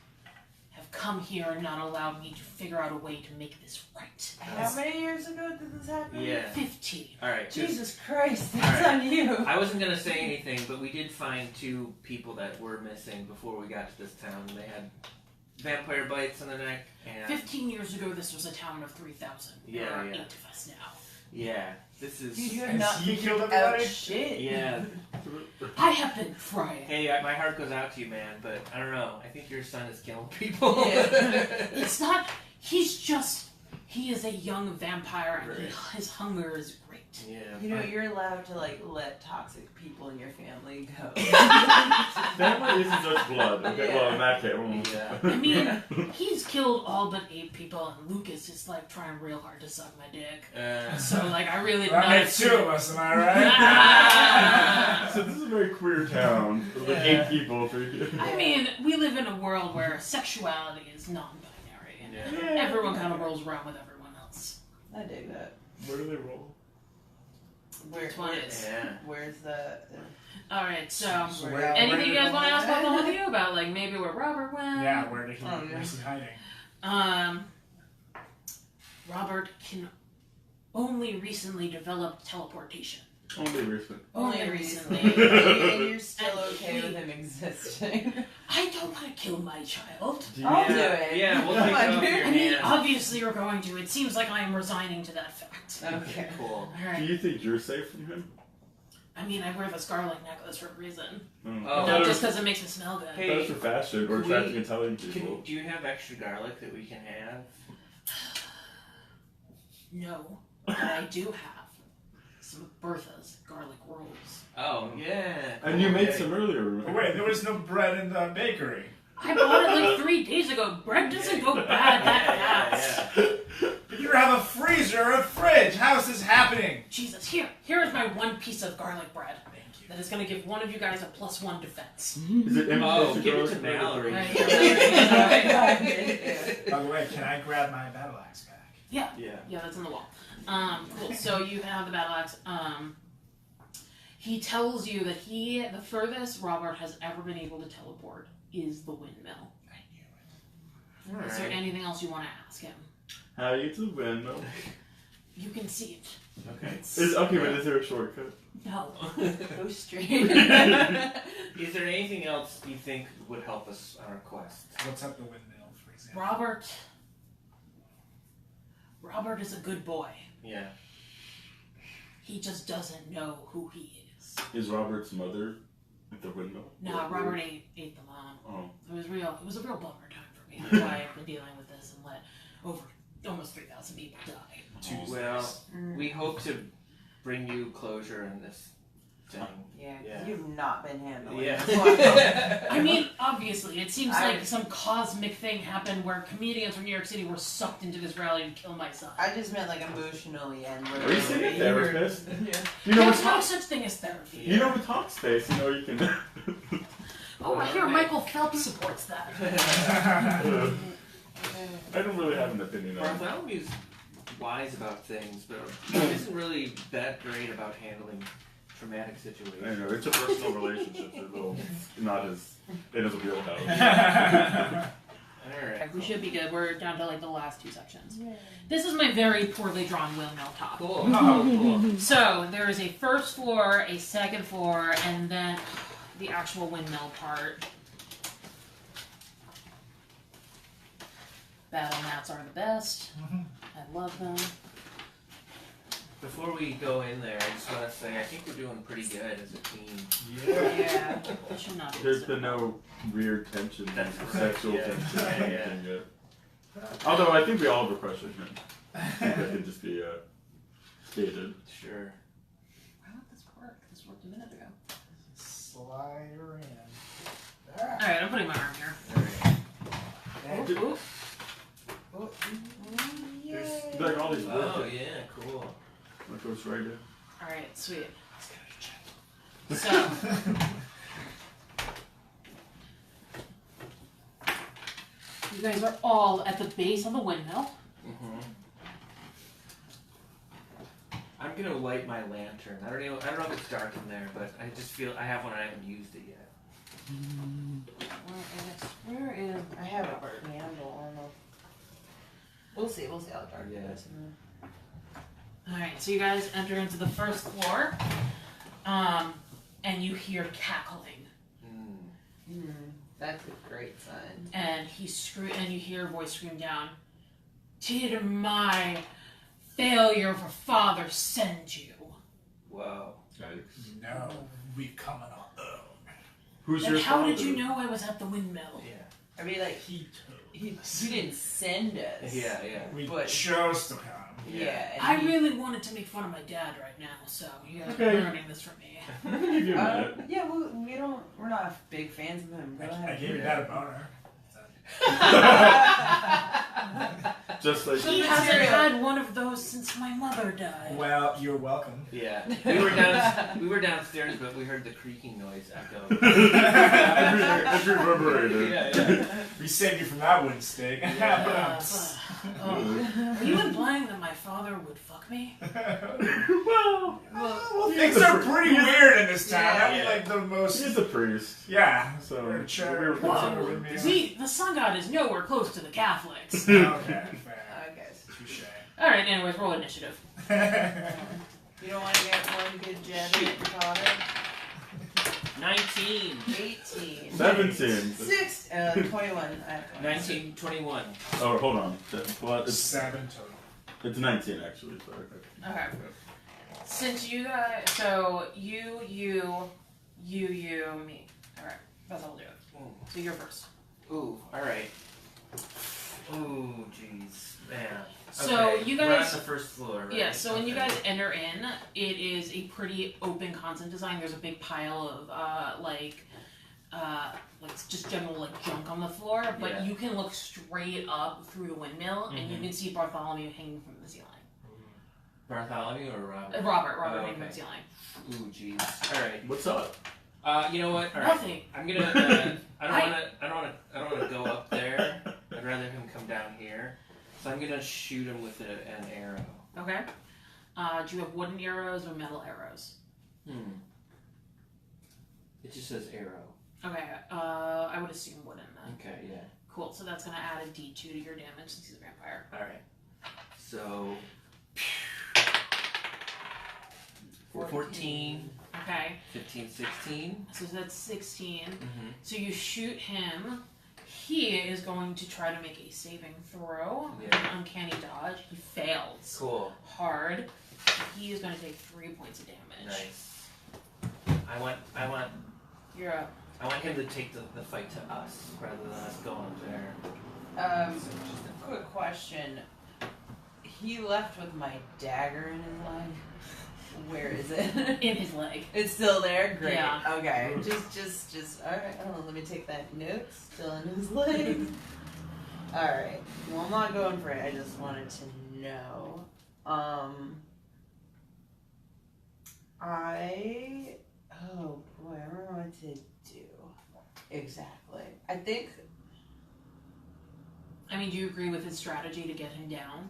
have come here and not allowed me to figure out a way to make this right. How many years ago did this happen? Yeah. 15. Alright. Jesus Christ, that's Alright. on you. I wasn't gonna say anything, but we did find 2 people that were missing before we got to this town. They had vampire bites on their neck, and 15 years ago, this was a town of 3,000. There Yeah, are yeah. 8 of us now. yeah, this is. Dude, you're Has not he thinking killed out everybody? shit. Yeah. I have been trying. Hey, my heart goes out to you, man. But I don't know. I think your son is killing people. Yeah. It's not. He is a young vampire, and Right. his hunger is great. Yeah. You know, you're allowed to like let toxic people in your family go. Family isn't just blood. Okay, Yeah. well in that case. Yeah. I mean, he's killed all but 8 people, and Lucas is like trying real hard to suck my dick. So like, I really That not. makes 2 of us, am I right? Ah! So this is a very queer town. With like Yeah. 8 people. I mean, we live in a world where sexuality is non-binary, and Yeah. everyone kind of rolls around with everyone else. I dig that. Where do they roll? Which one is? Yeah. Where's the? All right, so. So Where- where Anything you did- guys want to ask about the whole view about, like maybe where Robert went? Yeah, where did he? Oh, yeah. Where's he hiding? Robert can only recently develop teleportation. Only recent. Only recently. And you're still And okay we- with him existing. I don't want to kill my child. I'll do it. Yeah, we'll Come take on, it off dude. your I mean, hands. obviously you're going to. It seems like I am resigning to that fact. Okay. Cool. All Do right. you think you're safe from him? I mean, I wear the scarlet necklace for a reason. Oh. Oh. Not just because it makes me smell good. Hey, That was for fashion or can we- attracting intelligent people. Do you have extra garlic that we can have? No, but I do have some of Bertha's garlic rolls. Oh yeah. And you made Okay. some earlier. Oh, wait, there was no bread in the bakery. I bought it like 3 days ago. Bread doesn't go bad that fast. But you have a freezer or a fridge. How is this happening? Jesus, here is my 1 piece of garlic bread. Thank you. That is going to give one of you guys a +1 defense. Is it Oh, imitation give it garlic to bread? Mallory. Right here. By the way, can I grab my battle axe back? Yeah. Yeah, that's in the wall. Cool. So you have the battle axe. He tells you that the furthest Robert has ever been able to teleport is the windmill. I knew it. Is there Alright. anything else you want to ask him? How you to windmill? You can see it. Okay. Okay, but is there a shortcut? No. Go straight. Is there anything else you think would help us on our quest? What's up the windmill, for example? Robert is a good boy. Yeah. He just doesn't know who he is. Is Robert's mother at the windmill? No, Robert ate the mom. Oh. It was a real bummer time for me. That's why I've been dealing with this and let over almost 3,000 people die. Tuesdays. Well, we hope to bring you closure in this thing. Yeah, Yeah. you've not been handling Yeah. this one. I mean, obviously, it seems I- like some cosmic thing happened where comedians from New York City were sucked into this rally to kill my son. I just meant like emotionally and Are you seeing a literally. therapist? Yeah. You know There's with no talk, such thing as therapy. you know with Talkspace, you know you can. Oh, I hear Michael Phelps supports that. I don't really have an opinion on it. Bartholomew's wise about things, but he isn't really that great about handling traumatic I situations. know it's a personal relationship, so little, not as in his wheelhouse. Alright. We should be good. We're down to like the last 2 sections. This is my very poorly drawn windmill top. Cool. Oh. Cool. So there is a first floor, a second floor, and then the actual windmill part. Battle mats are the best. I love them. Before we go in there, I just want to say I think we're doing pretty good as a team. Yeah. Yeah. It should not be There's this been no weird tension, That's correct, sexual yeah. tension, or Yeah, anything yet. Although I think we all have a crush on him. I think that can just be stated. Sure. Why won't this work? This worked a minute ago. Slide her in. putting my arm here. Alright. Ooh, ooh. Oh, There's like all these Oh words. yeah, cool. That goes right in. All right, sweet. So, you guys are all at the base of the windmill. Mm-hmm. I'm gonna light my lantern. I don't know if it's dark in there, but I just feel I have one and I haven't used it yet. where is? I have a candle. I don't know. We'll see. We'll see how dark it is. All right, so you guys enter into the first floor, and you hear cackling, That's a great sign. and and you hear a voice scream down, "Did my failure for father send you?" Whoa. No, we come on our own. Who's And your how father? did you know I was at the windmill? Yeah. I mean, like He told us. he didn't send us. Yeah, yeah. We But- chose to come. Yeah. And I he- really wanted to make fun of my dad right now, so you guys Okay. are learning this from me. I can give you a minute. Yeah, we don't. We're not big fans of him. Go I ahead. gave your dad a boner. Just like He hasn't had one of those since my mother died. Well, you're welcome. Yeah. We were downstairs, but we heard the creaking noise echo. every reverberator. Yeah. We saved you from that wooden stake. Are you implying that my father would fuck me? Well, Well, he's things a are pr- pretty weird in this town. Yeah. That'd be like the most. he's a priest. Yeah. So We're we sure. were Whoa. considering maybe- See, the sun god is nowhere close to the Catholics. Okay, fair. Okay. Touche. Alright, anyways, roll initiative. You don't want to get one good jab at your father. 19. 18. 17. 21. I have 19, 21. Oh, hold on. Well, it's 7 total. it's 19 actually. Sorry. Okay. Since you guys, so you, me. Alright, that's how we'll do it. So you're first. Ooh, alright. Ooh, jeez. Man. So Okay, you we're guys- at the first floor, right? Yeah, so when you Okay. guys enter in, it is a pretty open concept design. There's a big pile of like just general like junk on the floor, but Yeah. you can look straight up through the windmill and you Mhm. can see Bartholomew hanging from the ceiling. Bartholomew or Robert? Robert Oh, hanging from okay. the ceiling. Ooh, jeez. Alright. What's up? You know what? Alright. Nothing. I'm gonna. I don't wanna go up there. I'd rather him come down here. So I'm gonna shoot him with an arrow. Okay. Do you have wooden arrows or metal arrows? It just says arrow. Okay. I would assume wooden then. Okay, yeah. Cool. So that's gonna add a D2 to your damage since he's a vampire. Alright. So 14, Okay. 15, 16. So that's 16. Mm-hmm. So you shoot him. He is going to try to make a saving throw. Yeah. An uncanny dodge. He fails Cool. hard. He is going to take 3 points of damage. Nice. I want You're up. I want him to take the fight to us rather than us going up there. Just a quick question. He left with my dagger in his leg. Where is it? In his leg. It's still there? Great. Yeah. Okay. Just, alright. I don't know. Let me take that note. Still in his leg. Alright. Well, I'm not going for it. I just wanted to know. Oh boy, I don't know what to do. Exactly. I think, I mean, do you agree with his strategy to get him down?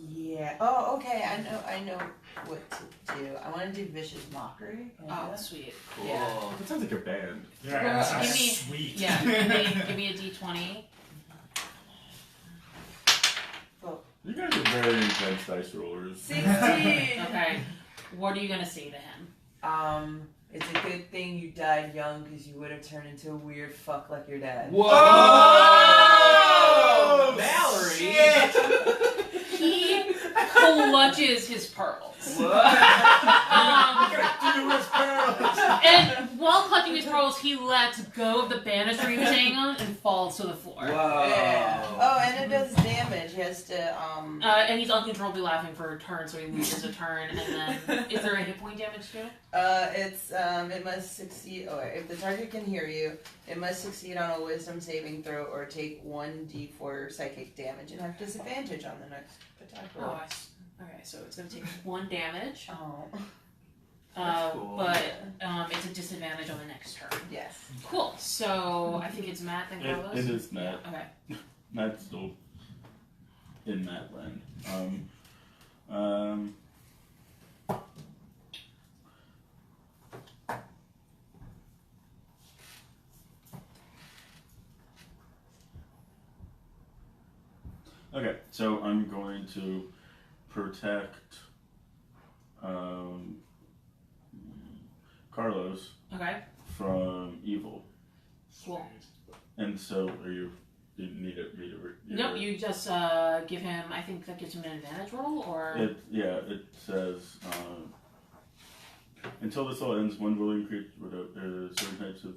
yeah. Oh, okay. I know what to do. I want to do Vicious Mockery. Can I do Oh, that? sweet. Cool. Yeah. That sounds like a band. Yeah, Well, that sounds give me- sweet. Yeah, give me a D20. You guys are very intense dice rollers. 16! Okay. What are you going to say to him? It's a good thing you died young because you would have turned into a weird fuck like your dad. Whoa! Oh, Valerie! shit. He clutches his pearls. What? Um, You're gonna do clutching his pearls. And while clutching his pearls, he lets go of the banister he was hanging on and falls to the floor. Whoa. Yeah. Oh, and it does damage. He has to And he's uncontrollably laughing for a turn, so he loses a turn. And then, is there a hit point damage too? it must succeed. Oh, if the target can hear you, it must succeed on a Wisdom saving throw or take 1d4 psychic damage and have disadvantage on the next attack roll. Oh, okay, so it's gonna take 1 damage. Oh. That's cool. But it's a disadvantage on the next turn. Yes. Cool. So I think it's Matt then Carlos. It is Matt. Okay. Matt's still in Matt land. Okay, so I'm going to protect Carlos Okay. from evil. Cool. And so, you need it? No, you just give him. I think that gives him an advantage roll, or It says until this all ends, one willing creature with certain types of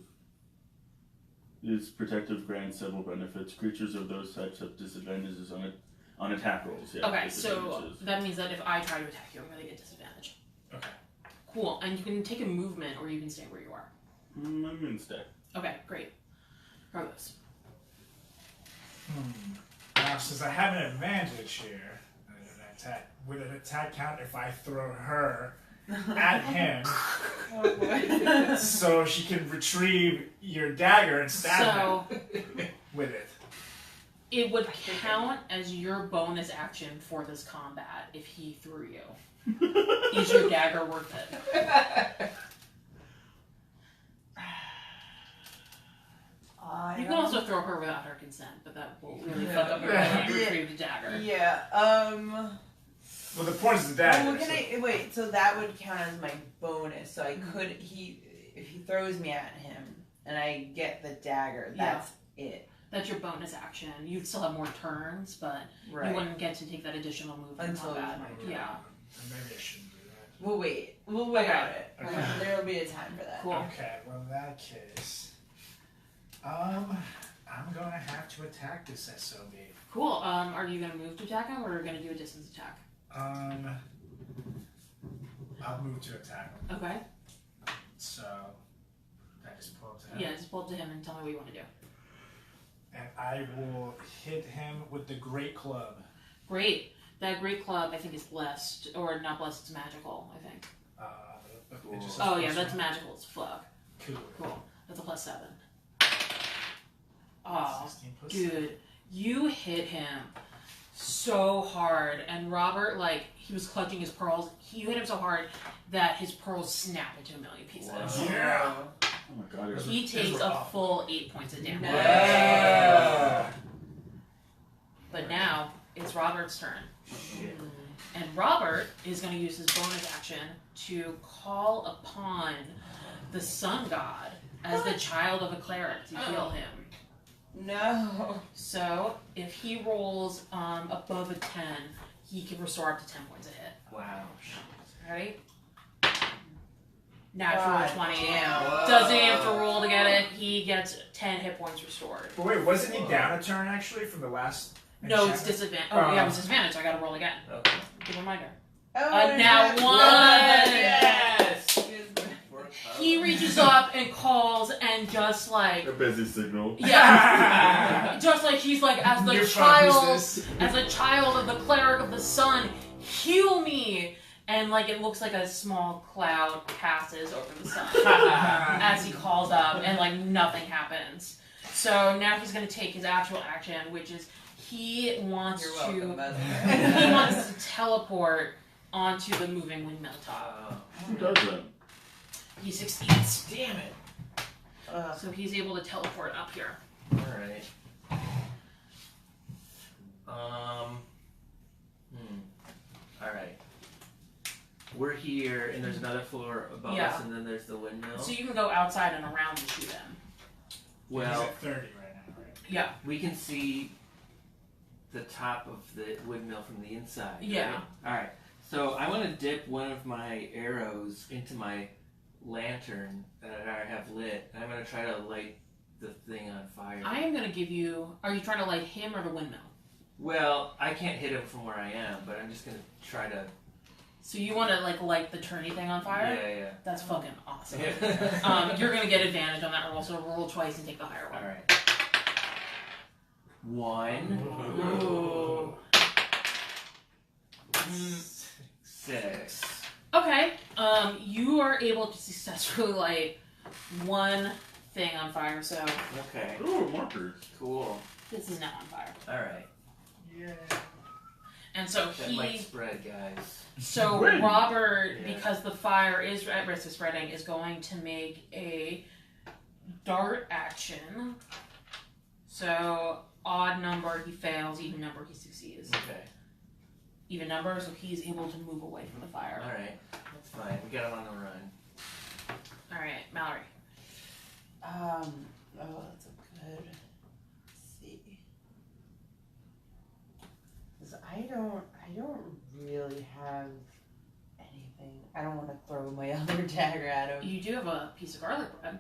is protective grants several benefits. Creatures of those types have disadvantages on attack rolls. Yeah, okay. So disadvantages. that means that if I try to attack you, I'm gonna get disadvantage. Okay. Cool. And you can take a movement, or you can stay where you are. I'm gonna stay. Okay. Great. Carlos. Now, since I have an advantage here, with an attack count if I throw her at him, Oh boy. so she can retrieve your dagger and stab him with it. It would count as your bonus action for this combat if he threw you. Is your dagger worth it? You can also throw her without her consent, but that will really fuck up your ability to retrieve the dagger. Yeah. Well, the point is the dagger. Well, can I wait? So that would count as my bonus. So I could if he throws me at him and I get the dagger, that's it. That's your bonus action. You'd still have more turns, but Right. you wouldn't get to take that additional move in Until combat. it's my turn. Yeah. Maybe I shouldn't do that. We'll wait. We'll wait Okay. on it. Okay. There will be a time for that. Cool. Okay, well in that case, I'm gonna have to attack this SOB. Cool. Are you gonna move to attack him, or are you gonna do a distance attack? I'll move to attack him. Okay. So I just pull up to him. Yeah, just pull up to him and tell me what you want to do. And I will hit him with the great club. Great. That great club, I think, is blessed, or not blessed. It's magical. I think. It just says Oh yeah, plus that's one. magical as fuck. Cool. That's a +7. Oh, 16 plus dude, you hit him so hard, and Robert, like, he was clutching his pearls. You hit him so hard that his pearls snap into a million pieces. Wow. Yeah. Oh my god! Those He were takes a awful. full 8 points of damage. Yeah. But now it's Robert's turn. And Robert is going to use his bonus action to call upon the sun god as the child of a cleric to heal him. No. So if he rolls above a 10, he can restore up to 10 points a hit. Wow. Alright? Natural God 20. damn. Doesn't have to roll to get it. He gets 10 hit points restored. But wait, wasn't he down a turn actually from the last? No, it's enchantment? disadvantage. Oh, yeah, it was disadvantage. I gotta roll again. Okay. Good reminder. Oh, Now it's one. Yes! He reaches up and calls and just like, A busy signal. yeah, just like he's like, as the Your child, fuck is this? as a child of the cleric of the sun, heal me. And like it looks like a small cloud passes over the sun as he calls up, and like nothing happens. So now he's gonna take his actual action, which is he wants You're welcome, to by the he way. wants to teleport onto the moving windmill top. Who does that? He succeeds. Damn it. So he's able to teleport up here. Alright. Alright. We're here, and there's another floor above Yeah. us, and then there's the windmill. So you can go outside and around and shoot him. He's Well, at 30 right now, right? Yeah. we can see the top of the windmill from the inside. Yeah. Right? Alright. So I want to dip one of my arrows into my lantern that I have lit, and I'm gonna try to light the thing on fire. I am gonna give you. Are you trying to light him or the windmill? Well, I can't hit him from where I am, but I'm just gonna try to. So you want to like light the turny thing on fire? Yeah. That's fucking awesome. Yeah. You're gonna get advantage on that roll, so roll twice and take the higher one. All right. 1, Ooh. 6. Okay. You are able to successfully light one thing on fire, so Okay. Ooh, markers. Cool. this is now on fire. All right. Yeah. And so That might spread, guys. So Great. Robert, Yeah. because the fire is at risk of spreading, is going to make a dart action. So odd number he fails, even number he succeeds. Okay. Even number, so he's able to move away from the fire. All right. That's fine. We got him on the run. All right, Mallory. Oh, that's a good. Let's see. 'Cause I don't really have anything. I don't want to throw my other dagger at him. You do have a piece of garlic bread.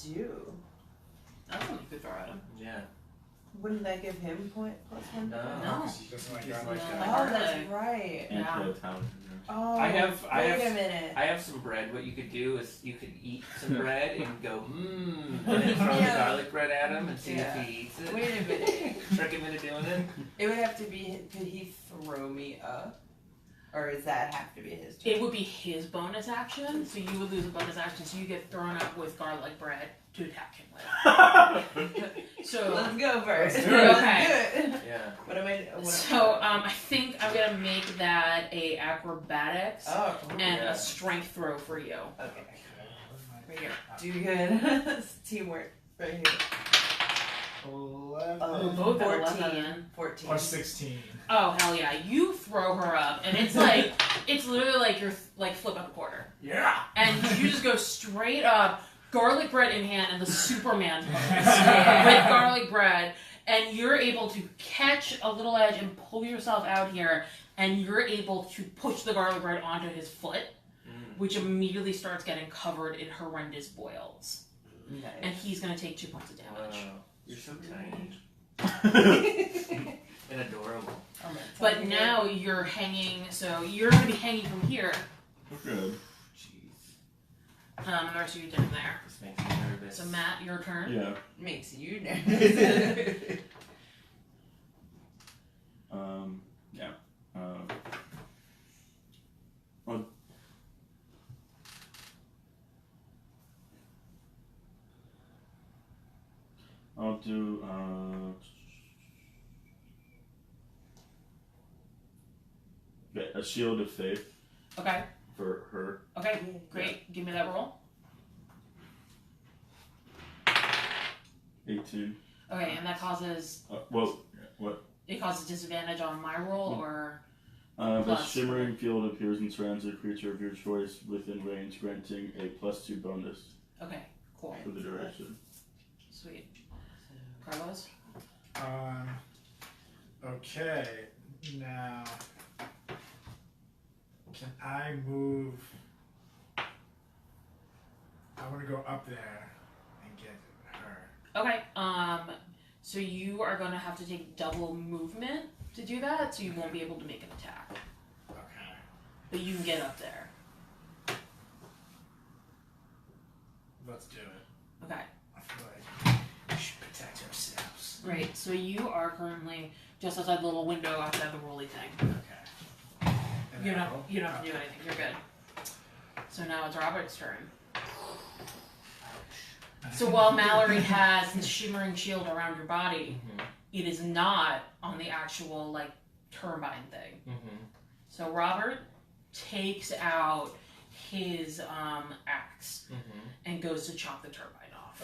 Do. That's something you could throw at him. Yeah. Wouldn't that give him +1? No. No. He doesn't like He's garlic. like No. that. Oh, Garlic. that's right. Yeah. Anti-Italian. Oh, I have wait a minute. I have some bread. What you could do is you could eat some bread and go, and then throw the Yeah. garlic bread at him and see Yeah. if he eats it. Wait a minute. Trick him into doing it. It would have to be. Could he throw me up, or does that have to be his turn? It would be his bonus action, so you would lose a bonus action, so you get thrown up with garlic bread to attack him with. So, Let's go first. Let's do it. Let's Okay. do it. Yeah. What am I? What so I think I'm gonna make that a acrobatics Oh. and Yeah. a strength throw for you. Okay. Right here. Do good. It's teamwork right here. 11 both got 14. 11. 14. plus 16. Oh hell yeah! You throw her up, and it's like it's literally like you're like flipping a quarter, Yeah. and you just go straight up, garlic bread in hand, and the Superman pose with garlic bread, and you're able to catch a little edge and pull yourself out here, and you're able to push the garlic bread onto his foot, which immediately starts getting covered in horrendous boils, Nice. and he's gonna take 2 points of damage. You're so tiny and adorable. But now you're hanging, so you're gonna be hanging from here. Good. Jeez. And the rest of you down there. This makes me nervous. So Matt, your turn. Yeah. Makes you nervous. Yeah. I'll do a shield of faith Okay. for her. Okay. Great. Give me that roll. 18. Okay, and that causes it causes disadvantage on my roll, or A Plus. shimmering field appears and surrounds a creature of your choice within range, granting a +2 bonus okay, cool, for the duration. sweet. Carlos. Okay. Now, can I move? I want to go up there and get her. Okay. So you are gonna have to take double movement to do that, so you won't be able to make an attack, Okay. but you can get up there. Let's do it. Okay. I feel like we should protect ourselves. Great. So you are currently just outside the little window outside the rolly thing. Okay. And You then don't you don't have to do anything. You're good. So now it's Robert's turn. So while Mallory has the shimmering shield around your body, it is not on the actual like turbine thing. So Robert takes out his axe and goes to chop the turbine off.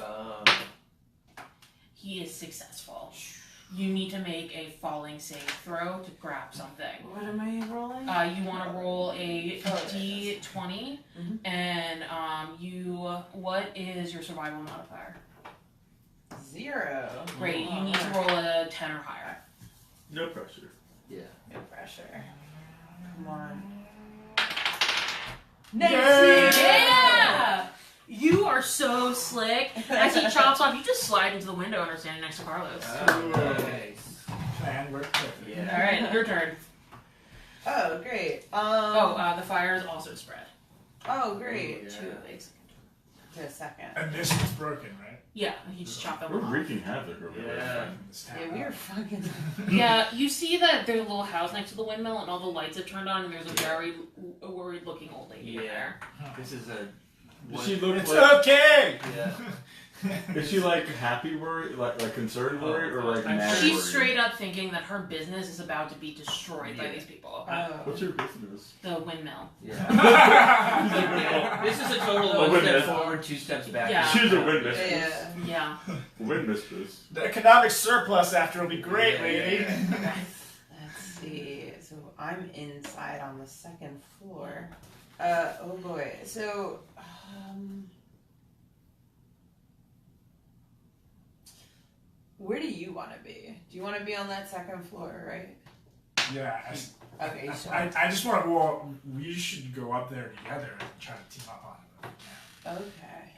He is successful. You need to make a falling save throw to grab something. What am I rolling? You want to roll a d20, Mhm. and what is your survival modifier? 0. Great, you need to roll a 10 or higher. No pressure. Yeah. No pressure. Come on. Yay! Yeah! You are so slick. As he chops off, you just slide into the window and are standing next to Carlos. Nice. Plan worked perfect. Yeah. All right, your turn. Oh, great. The fire is also spread. Oh, great. Yeah. Two legs. To a second. And this one's broken, right? Yeah, you just chop them We're off. wreaking havoc over Yeah. there. This town Yeah, we are up. fucking. Yeah, you see that there's a little house next to the windmill, and all the lights have turned on, and there's a very worried-looking old lady in Yeah. there. This is a. Does she look It's like? okay! Yeah. Is she like happy worried, like concerned worried, or like I'm mad She's worried? straight up thinking that her business is about to be destroyed by these people. What's your business? The windmill. Yeah. This is a total A one witness. step forward, 2 steps back. Yeah. She's a witness. Yeah. Yeah. Witness. The economic surplus after will be great, Yeah, lady. yeah, Let's see. So I'm inside on the second floor. Oh boy. So, where do you want to be? Do you want to be on that second floor, right? Yeah, Okay, so. I just want to. Well, we should go up there together and try to team up on it. Okay.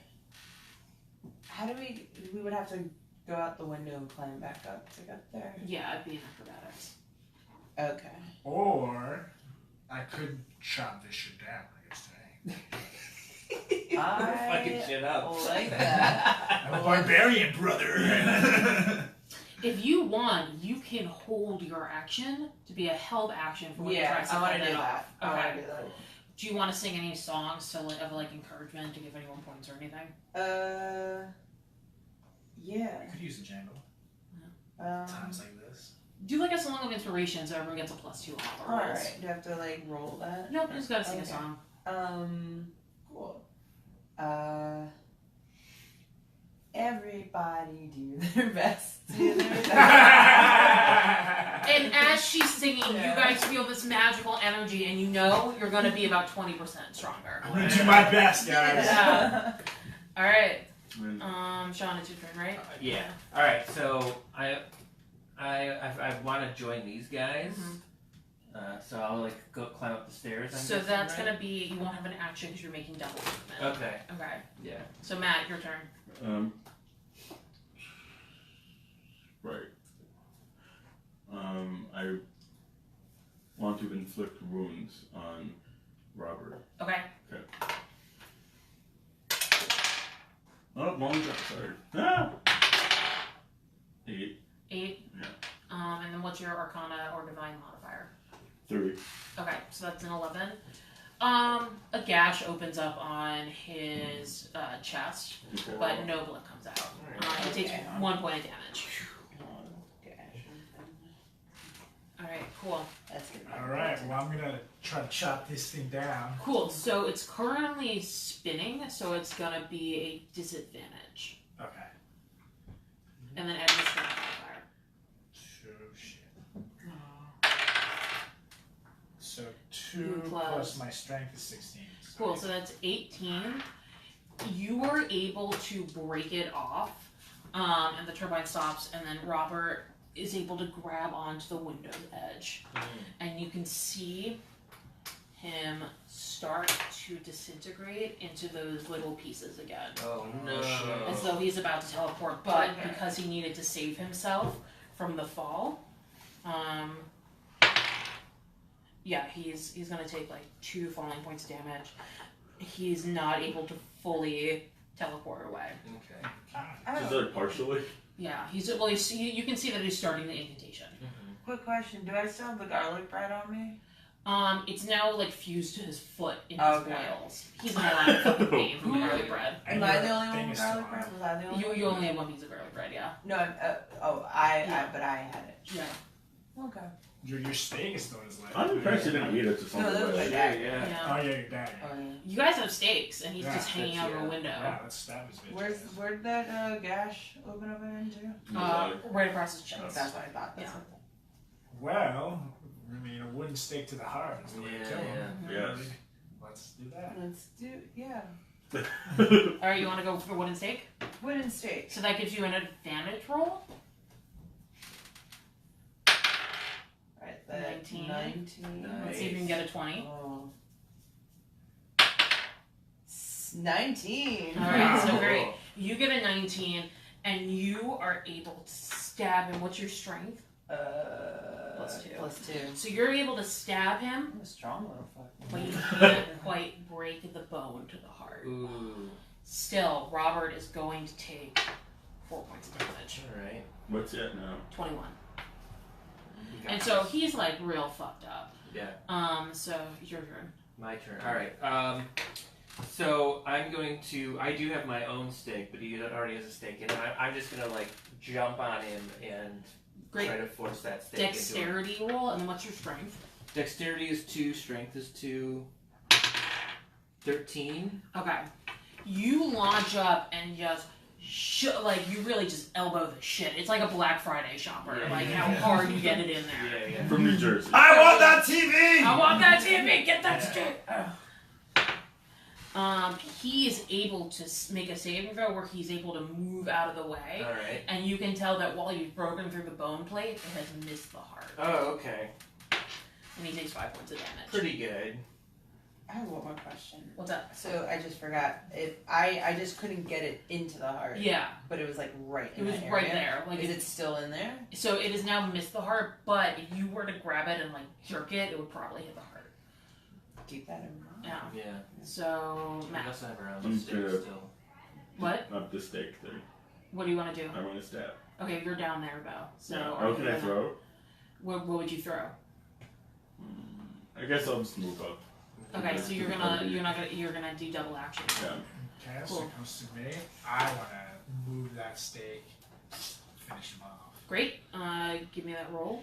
How do we would have to go out the window and climb back up to get there? Yeah, it'd be an acrobatics. Okay. Or I could chop this shit down. I guess today. Fucking shit up. like that. I'm a barbarian, brother. If you want, you can hold your action to be a held action for when you try Yeah, to I want set to do it that. off. I want Okay. to do that. Do you want to sing any songs to like encouragement to give anyone points or anything? Yeah. I could use a jangle. Times like this. Do like a song of inspiration so everyone gets a +2 on all the rolls. Alright, do I have to like roll that? Nope, you just gotta sing a Okay. song. Cool. Everybody do their best. Do their best. And as she's singing, you guys feel this magical energy, and you know you're gonna be about 20% stronger. I'm gonna do my best, guys. Yeah. All right, When- Sean, it's your turn, right? Yeah. All right. So I want to join these guys. So I'll like go climb up the stairs. So that's gonna be, you won't have an action because you're making double movement. Okay. Okay. Yeah. So Matt, your turn. Right. I want to inflict wounds on Robert. Okay. Oh, wrong job, sorry. Ah! 8, 8. Yeah. And then what's your Arcana or Divine modifier? 3. Okay, so that's an 11. A gash opens up on his chest, Okay. but no blood comes out. He takes Okay. 1 point of damage. Alright, cool. That's good. Alright, well, I'm gonna try to chop this thing down. Cool, so it's currently spinning, so it's gonna be a disadvantage. Okay. And then add your strength modifier. So, shit. So, 2 2 plus- plus my strength is 16. Cool, so that's 18. You were able to break it off, and the turbine stops, and then Robert is able to grab onto the window's edge. And you can see him start to disintegrate into those little pieces again. Oh no. shit. As though he's about to teleport, but Okay. because he needed to save himself from the fall, yeah, he's gonna take like 2 falling points of damage. He's not able to fully teleport away. Okay. Is that partially? Yeah, you can see that he's starting the incantation. Quick question: do I still have the garlic bread on me? It's now like fused to his foot in his Okay. boils. He's in a lot of fucking pain from the garlic bread. Am I the only one with garlic bread? bread? Was I the only one? You only have 1 piece of garlic bread, yeah. No, but I had it. Yeah. Okay. Your steak is still in his leg. I'm impressed you didn't eat it to something that was like my that. dad. Yeah. Yeah. Oh, yeah, your dad. Oh, yeah. You guys have steaks, and he's Yeah, just hanging out of a yeah. window. Yeah, let's stab his bitch. Where'd that gash open up into? Right across his chest. That's what I thought. Yeah. Well, I mean, a wooden stake to the heart is the way to kill him. Yeah. Yes. Let's do that. Let's do yeah. Alright, you want to go for wooden steak? Wooden steak. So that gives you an advantage roll. Right, that 19. 19. Let's see if you can get a 20. Oh. 19. All right, so Wow. great. You get a 19, and you are able to stab him. What's your strength? +2. +2. So you're able to stab him, I'm a strong little fuck. but you can't quite break the bone to the heart. Ooh. Still, Robert is going to take 4 points of damage. Alright. What's it now? 21. We got And so this. he's like real fucked up. Yeah. So your turn. My turn. Alright. So I'm going to. I do have my own stake, but he already has a stake in it. I'm just gonna like jump on him and Great. try to force that stake into him. Dexterity roll, and then what's your strength? Dexterity is 2, strength is 2. 13. Okay. You launch up and just like you really just elbow the shit. It's like a Black Friday shopper. Yeah. Like how hard you get it in there. Yeah. From New Jersey. I want that TV! I want that TV. Get that Yeah. stick. He is able to make a saving throw where he's able to move out of the way, Alright. and you can tell that while you've broken through the bone plate, it has missed the heart, Oh, okay. and he takes 5 points of damage. Pretty good. I have one more question. What's up? So I just forgot. I just couldn't get it into the heart. Yeah, But it was like right it in was that right area. there. Like Is it still in there? so it has now missed the heart, but if you were to grab it and like jerk it, it would probably hit the heart. Keep that in mind. Yeah. Yeah. So We Matt, also have our own I'm stake good. still. what? Up the stake thing. What do you want to do? I want to stab. Okay, you're down there, Bo. So Yeah. are Oh, you can I gonna- throw? What would you throw? I guess I'll just move up. Okay, so you're gonna do double action. Yeah. Okay, so Cool. it comes to me. I want to move that stake, finish him off. Great. Give me that roll.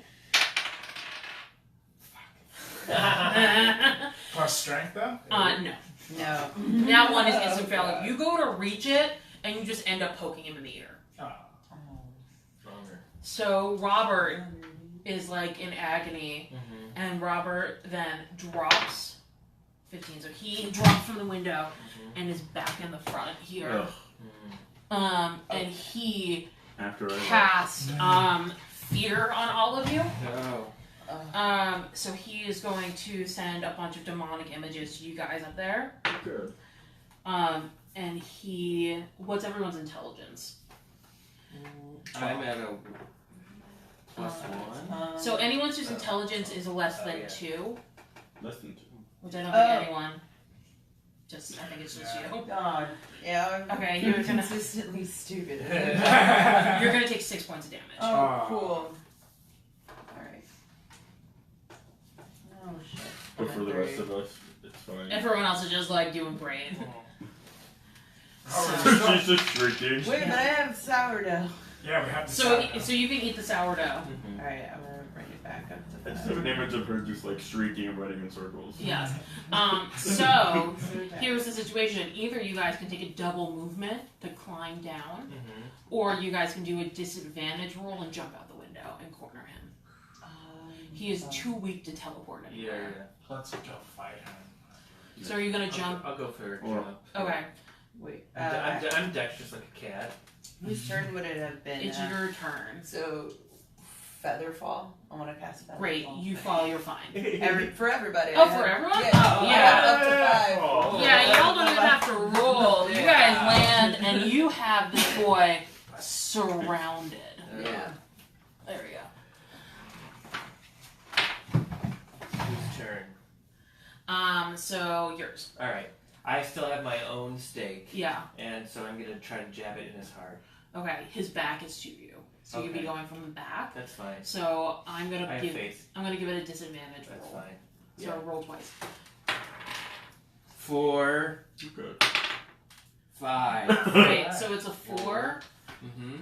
Plus strength, though? No. No. That one is Oh, instant failure. God. You go to reach it, and you just end up poking him in the ear. Oh. Longer. So Robert is like in agony, Mm-hmm. and Robert then drops 15. So he drops from the window and is back in the front here. Ugh. And he After I cast fear on all of you. Oh. So he is going to send a bunch of demonic images to you guys up there. Good. And he, what's everyone's intelligence? I'm at a +1. So anyone whose intelligence is less than yeah. 2, Less than 2. which I don't think anyone. I think it's just you. God. Yeah. I'm Okay, you're gonna consistently stupid. you're gonna take 6 points of damage. Oh, cool. Alright. Oh, shit. But for the rest of us, it's fine. Everyone else is just like doing great. Oh, She's just shrieking. Wait, but I have sourdough. yeah, we have the So sourdough. so you can eat the sourdough. Mm-hmm. Alright, I'm gonna bring it back up I to just have an image of her just like shrieking and running in circles. Yes. So here's the situation. Either you guys can take a double movement to climb down, Mm-hmm. or you guys can do a disadvantage roll and jump out the window and corner him. He is too weak to teleport Yeah, anywhere. yeah. Let's go fight him. So are you gonna jump? I'll go for a Or- jump. Okay, Wait, I'm dexterous like a cat. whose turn would it have been? it's your turn. So, Featherfall. I want to cast Featherfall. Great, you fall. You're fine. For everybody. Oh, I have- for everyone? Yeah. Oh, I yeah. have up to 5. Oh. Yeah, y'all don't even have to roll. You guys land and you have this boy surrounded. Yeah. There we go. Whose turn? So yours. All right. I still have my own stake, Yeah. and so I'm gonna try to jab it in his heart. Okay. His back is to you, so you'd be Okay. going from the back. That's fine. So I'm I gonna have give faith. it a disadvantage That's roll. fine. So roll twice. 4, Good. 5. Great. So it's a 4. Mm-hmm.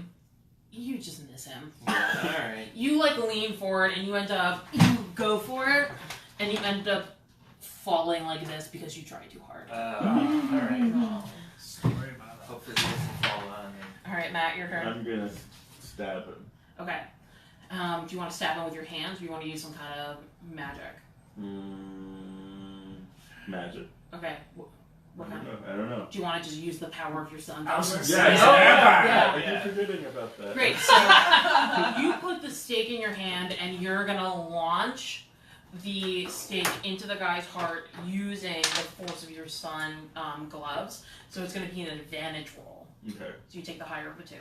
You just miss him. Yeah, all right. You like lean forward and you end up you go for it, and you end up falling like this because you tried too hard. All right. Story about that. Hopefully this doesn't fall on me. All right, Matt, your turn. I'm gonna stab him. Okay. Do you want to stab him with your hands, or do you want to use some kind of magic? Magic. Okay. What kind? I don't know. Do you want to just use the power of your sun? I was gonna Yeah, say, yeah, vampire. yeah. I keep forgetting about that. Great. So you put the stake in your hand, and you're gonna launch the stake into the guy's heart using the force of your son gloves. So it's going to be an advantage roll. Okay. So you take the higher of the two.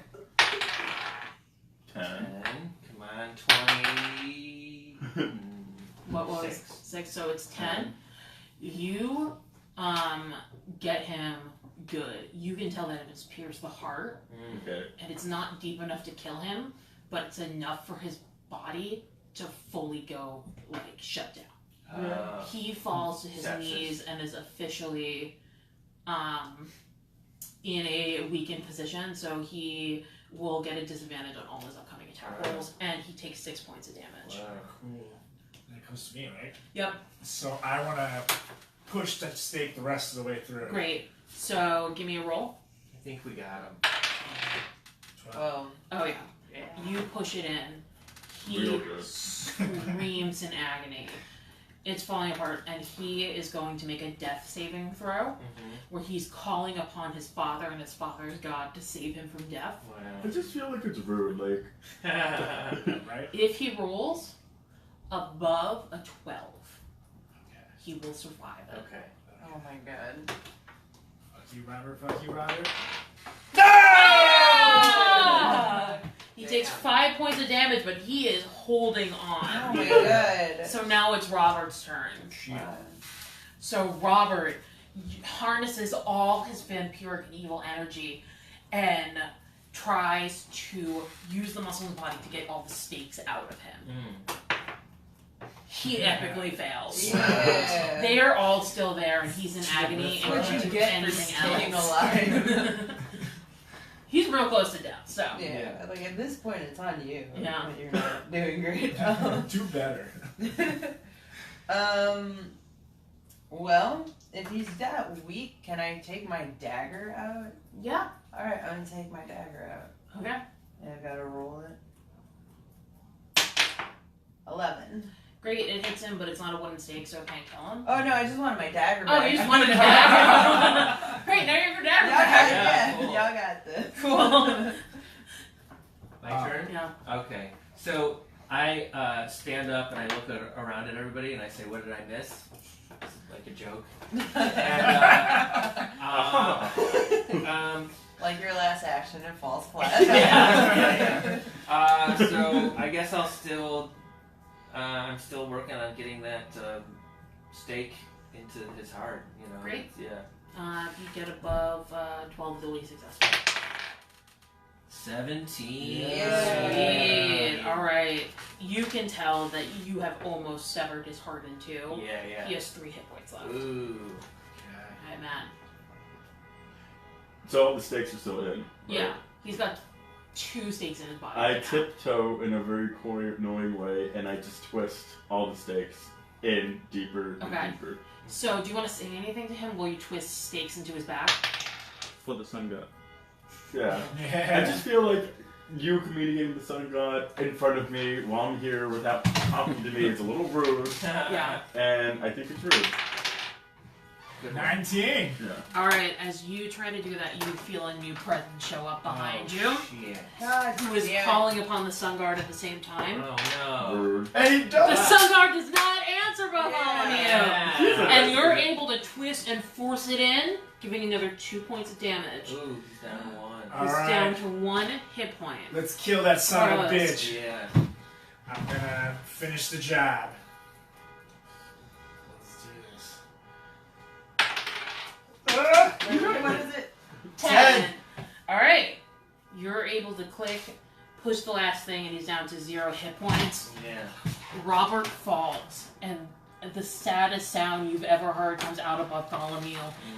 10. 10. Come on, 20. What was 6. 6? So it's 10. You get him good. You can tell that it's pierced the heart, Okay. and it's not deep enough to kill him, but it's enough for his body to fully go like shut down. He falls to his Sepsis. knees and is officially in a weakened position, so he will get a disadvantage on all his upcoming attack rolls, and he takes 6 points of damage. Wow. Cool. Then it comes to me, right? Yep. So I want to push that stake the rest of the way through. Great. So give me a roll. I think we got him. 12. Oh yeah. Yeah. You push it in. Real He good. screams in agony. It's falling apart, and he is going to make a death saving throw, where he's calling upon his father and his father's god to save him from death. I just feel like it's rude. Like, Wow. Right? If he rolls above a 12, Okay. he will survive it. Okay. Oh my god. Fuck you, Robert. Fuck you, Robert. Ah! He takes 5 points of damage, but he is holding Oh on. my god. So now it's Robert's turn. So Robert harnesses all his vampiric and evil energy and tries to use the muscle in his body to get all the stakes out of him. He epically fails. Yeah. They are all still there, and he's in agony and What'd you can't do get for anything staying else. alive? He's real close to death, so. Yeah, like at this point it's on you. Yeah. You're not doing great. Do better. Well, if he's that weak, can I take my dagger out? Yeah. Alright, I'm gonna take my dagger out. Okay. And I've gotta roll it. 11. Great, it hits him, but it's not a wooden stake, so it can't kill him. Oh no, I just wanted my dagger Oh, back. you just wanted a dagger. Great, now you have your dagger. Y'all got, back. yeah, Cool. y'all got this. Cool. My turn? Yeah. Okay. So I stand up and I look around at everybody and I say, what did I miss? It's like a joke. Like your last action, it falls flat. So I guess I'll still, I'm still working on getting that stake into his heart. You know. Great. Yeah. If you get above 12, you'll be successful. 17. Sweet. Alright. You can tell that you have almost severed his heart in two. Yeah. He has 3 hit points left. Ooh. Alright, man. so all the stakes are still in. Right? Yeah. He's got 2 stakes in his body. I right now. tiptoe in a very coy, annoying way, and I just twist all the stakes in deeper and Okay. deeper. So, do you want to say anything to him? Will you twist stakes into his back? For the sun god. Yeah. I Yeah. just feel like you communicating the sun god in front of me while I'm here without talking to me is a little rude, Yeah. and I think it's rude. 19. Yeah. Alright, as you try to do that, you feel a new presence show up behind you, Shit. God, who is damn it. calling upon the sun guard at the same time. Oh no. Rude. And he The does. sun guard does not answer behind you! Yeah. And you're able to twist and force it in, giving another 2 points of damage. Ooh, he's down 1. He's All right. down to 1 hit point. Let's kill that son of a Carlos. bitch. Yeah. I'm gonna finish the job. Let's do this. What is it? 10. Alright. You're able to click, push the last thing, and he's down to 0 hit points. Yeah. Robert falls, and the saddest sound you've ever heard comes out of Bartholomew,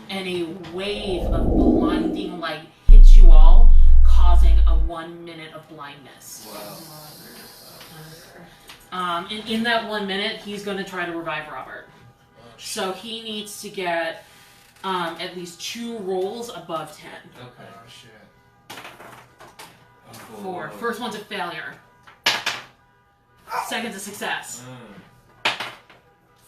and a wave of blinding light hits you all, causing a 1 minute of blindness. Wow. And in that 1 minute, he's going to try to revive Robert. So he needs to get at least 2 rolls above 10. Okay. Oh shit. 4. First one's a failure. Second's a success.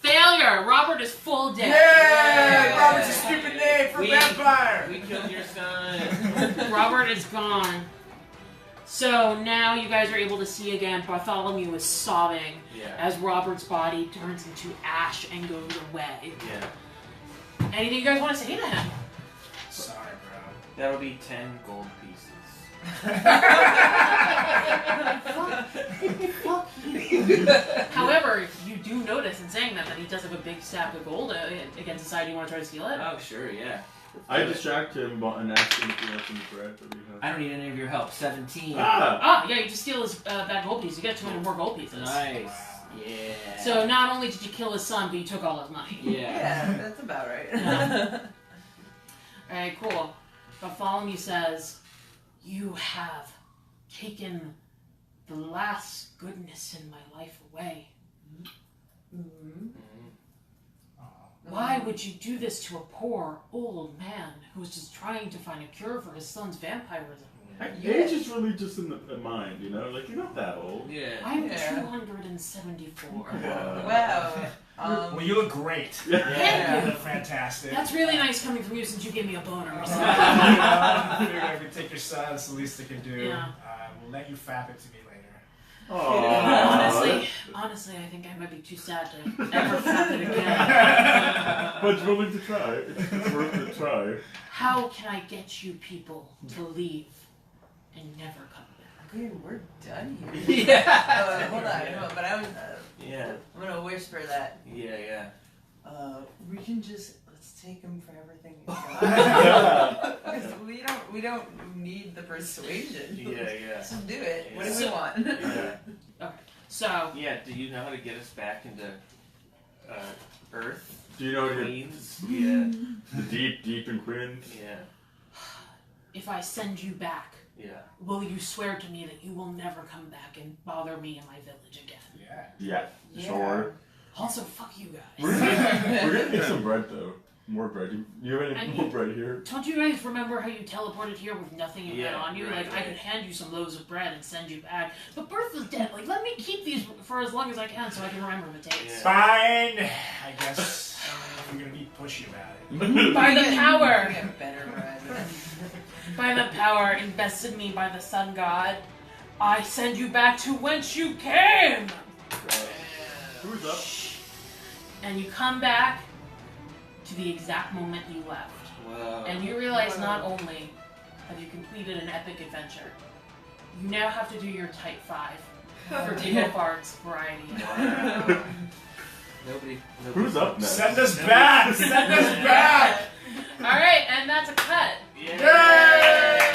Failure! Robert is full dead. Yeah! Robert's a stupid name for We- vampire! We killed your son. Robert is gone. So now you guys are able to see again. Bartholomew is sobbing Yeah. as Robert's body turns into ash and goes away. Yeah. Anything you guys want to say to him? Sorry, bro. That'll be 10 gold pieces. However, you do notice in saying that he does have a big stack of gold against the side. You want to try to steal it? Oh, sure, yeah. I distract him and ask him if he wants some bread that we have. I don't need any of your help. 17. Ah! Ah, yeah, you just steal his that gold piece. You get 200 more gold pieces. Nice. Yeah. So not only did you kill his son, but you took all his money. Yeah. Yeah, that's about right. Alright, cool. Bartholomew says, you have taken the last goodness in my life away. Mhm. Why would you do this to a poor, old man who's just trying to find a cure for his son's vampirism? Age is really just in the mind, you know? Like, you're not that old. Yeah. I'm Yeah. 274. Wow. Well, you look great. Thank You you. look fantastic. That's really nice coming from you since you gave me a boner or something. I figured I could take your son. That's the least I can do. Yeah. We'll let you fap it to me later. Honestly, I think I might be too sad to ever fap it again. But willing to try. It's worth a try. How can I get you people to leave and never come back? Okay, we're done here. Yeah. Hold on, but I'm Yeah. gonna whisper that Yeah. we can just let's take him for everything he's got. Because we don't need the persuasion. Yeah. So do it. What do So- we want? Yeah. So, Yeah, do you know how to get us back into Earth? Do you know Queens? Yeah. the deep in Queens? Yeah. if I send you back, Yeah. will you swear to me that you will never come back and bother me in my village again? Yeah. Yeah, sure. Also, fuck you We're guys. gonna get some bread though. More bread. You have I any need- more bread here? Don't you guys remember how you teleported here with nothing you had Yeah, on you? right, Like, I right. could hand you some loaves of bread and send you back. But Bertha's dead. Like, let me keep these for as long as I can so I can remember the taste. Yeah. Fine. I guess you're gonna be pushy about it. By the power, Get better bread. by the power invested in me by the sun god, I send you back to whence you came! Who's up? And you come back to the exact moment you left. Wow. And you realize not only have you completed an epic adventure, you now have to do your type 5 for Table Bard's variety. Wow. Nobody. Who's up next? Send us back. Send us back. Alright, and that's a cut. Yeah. Yay!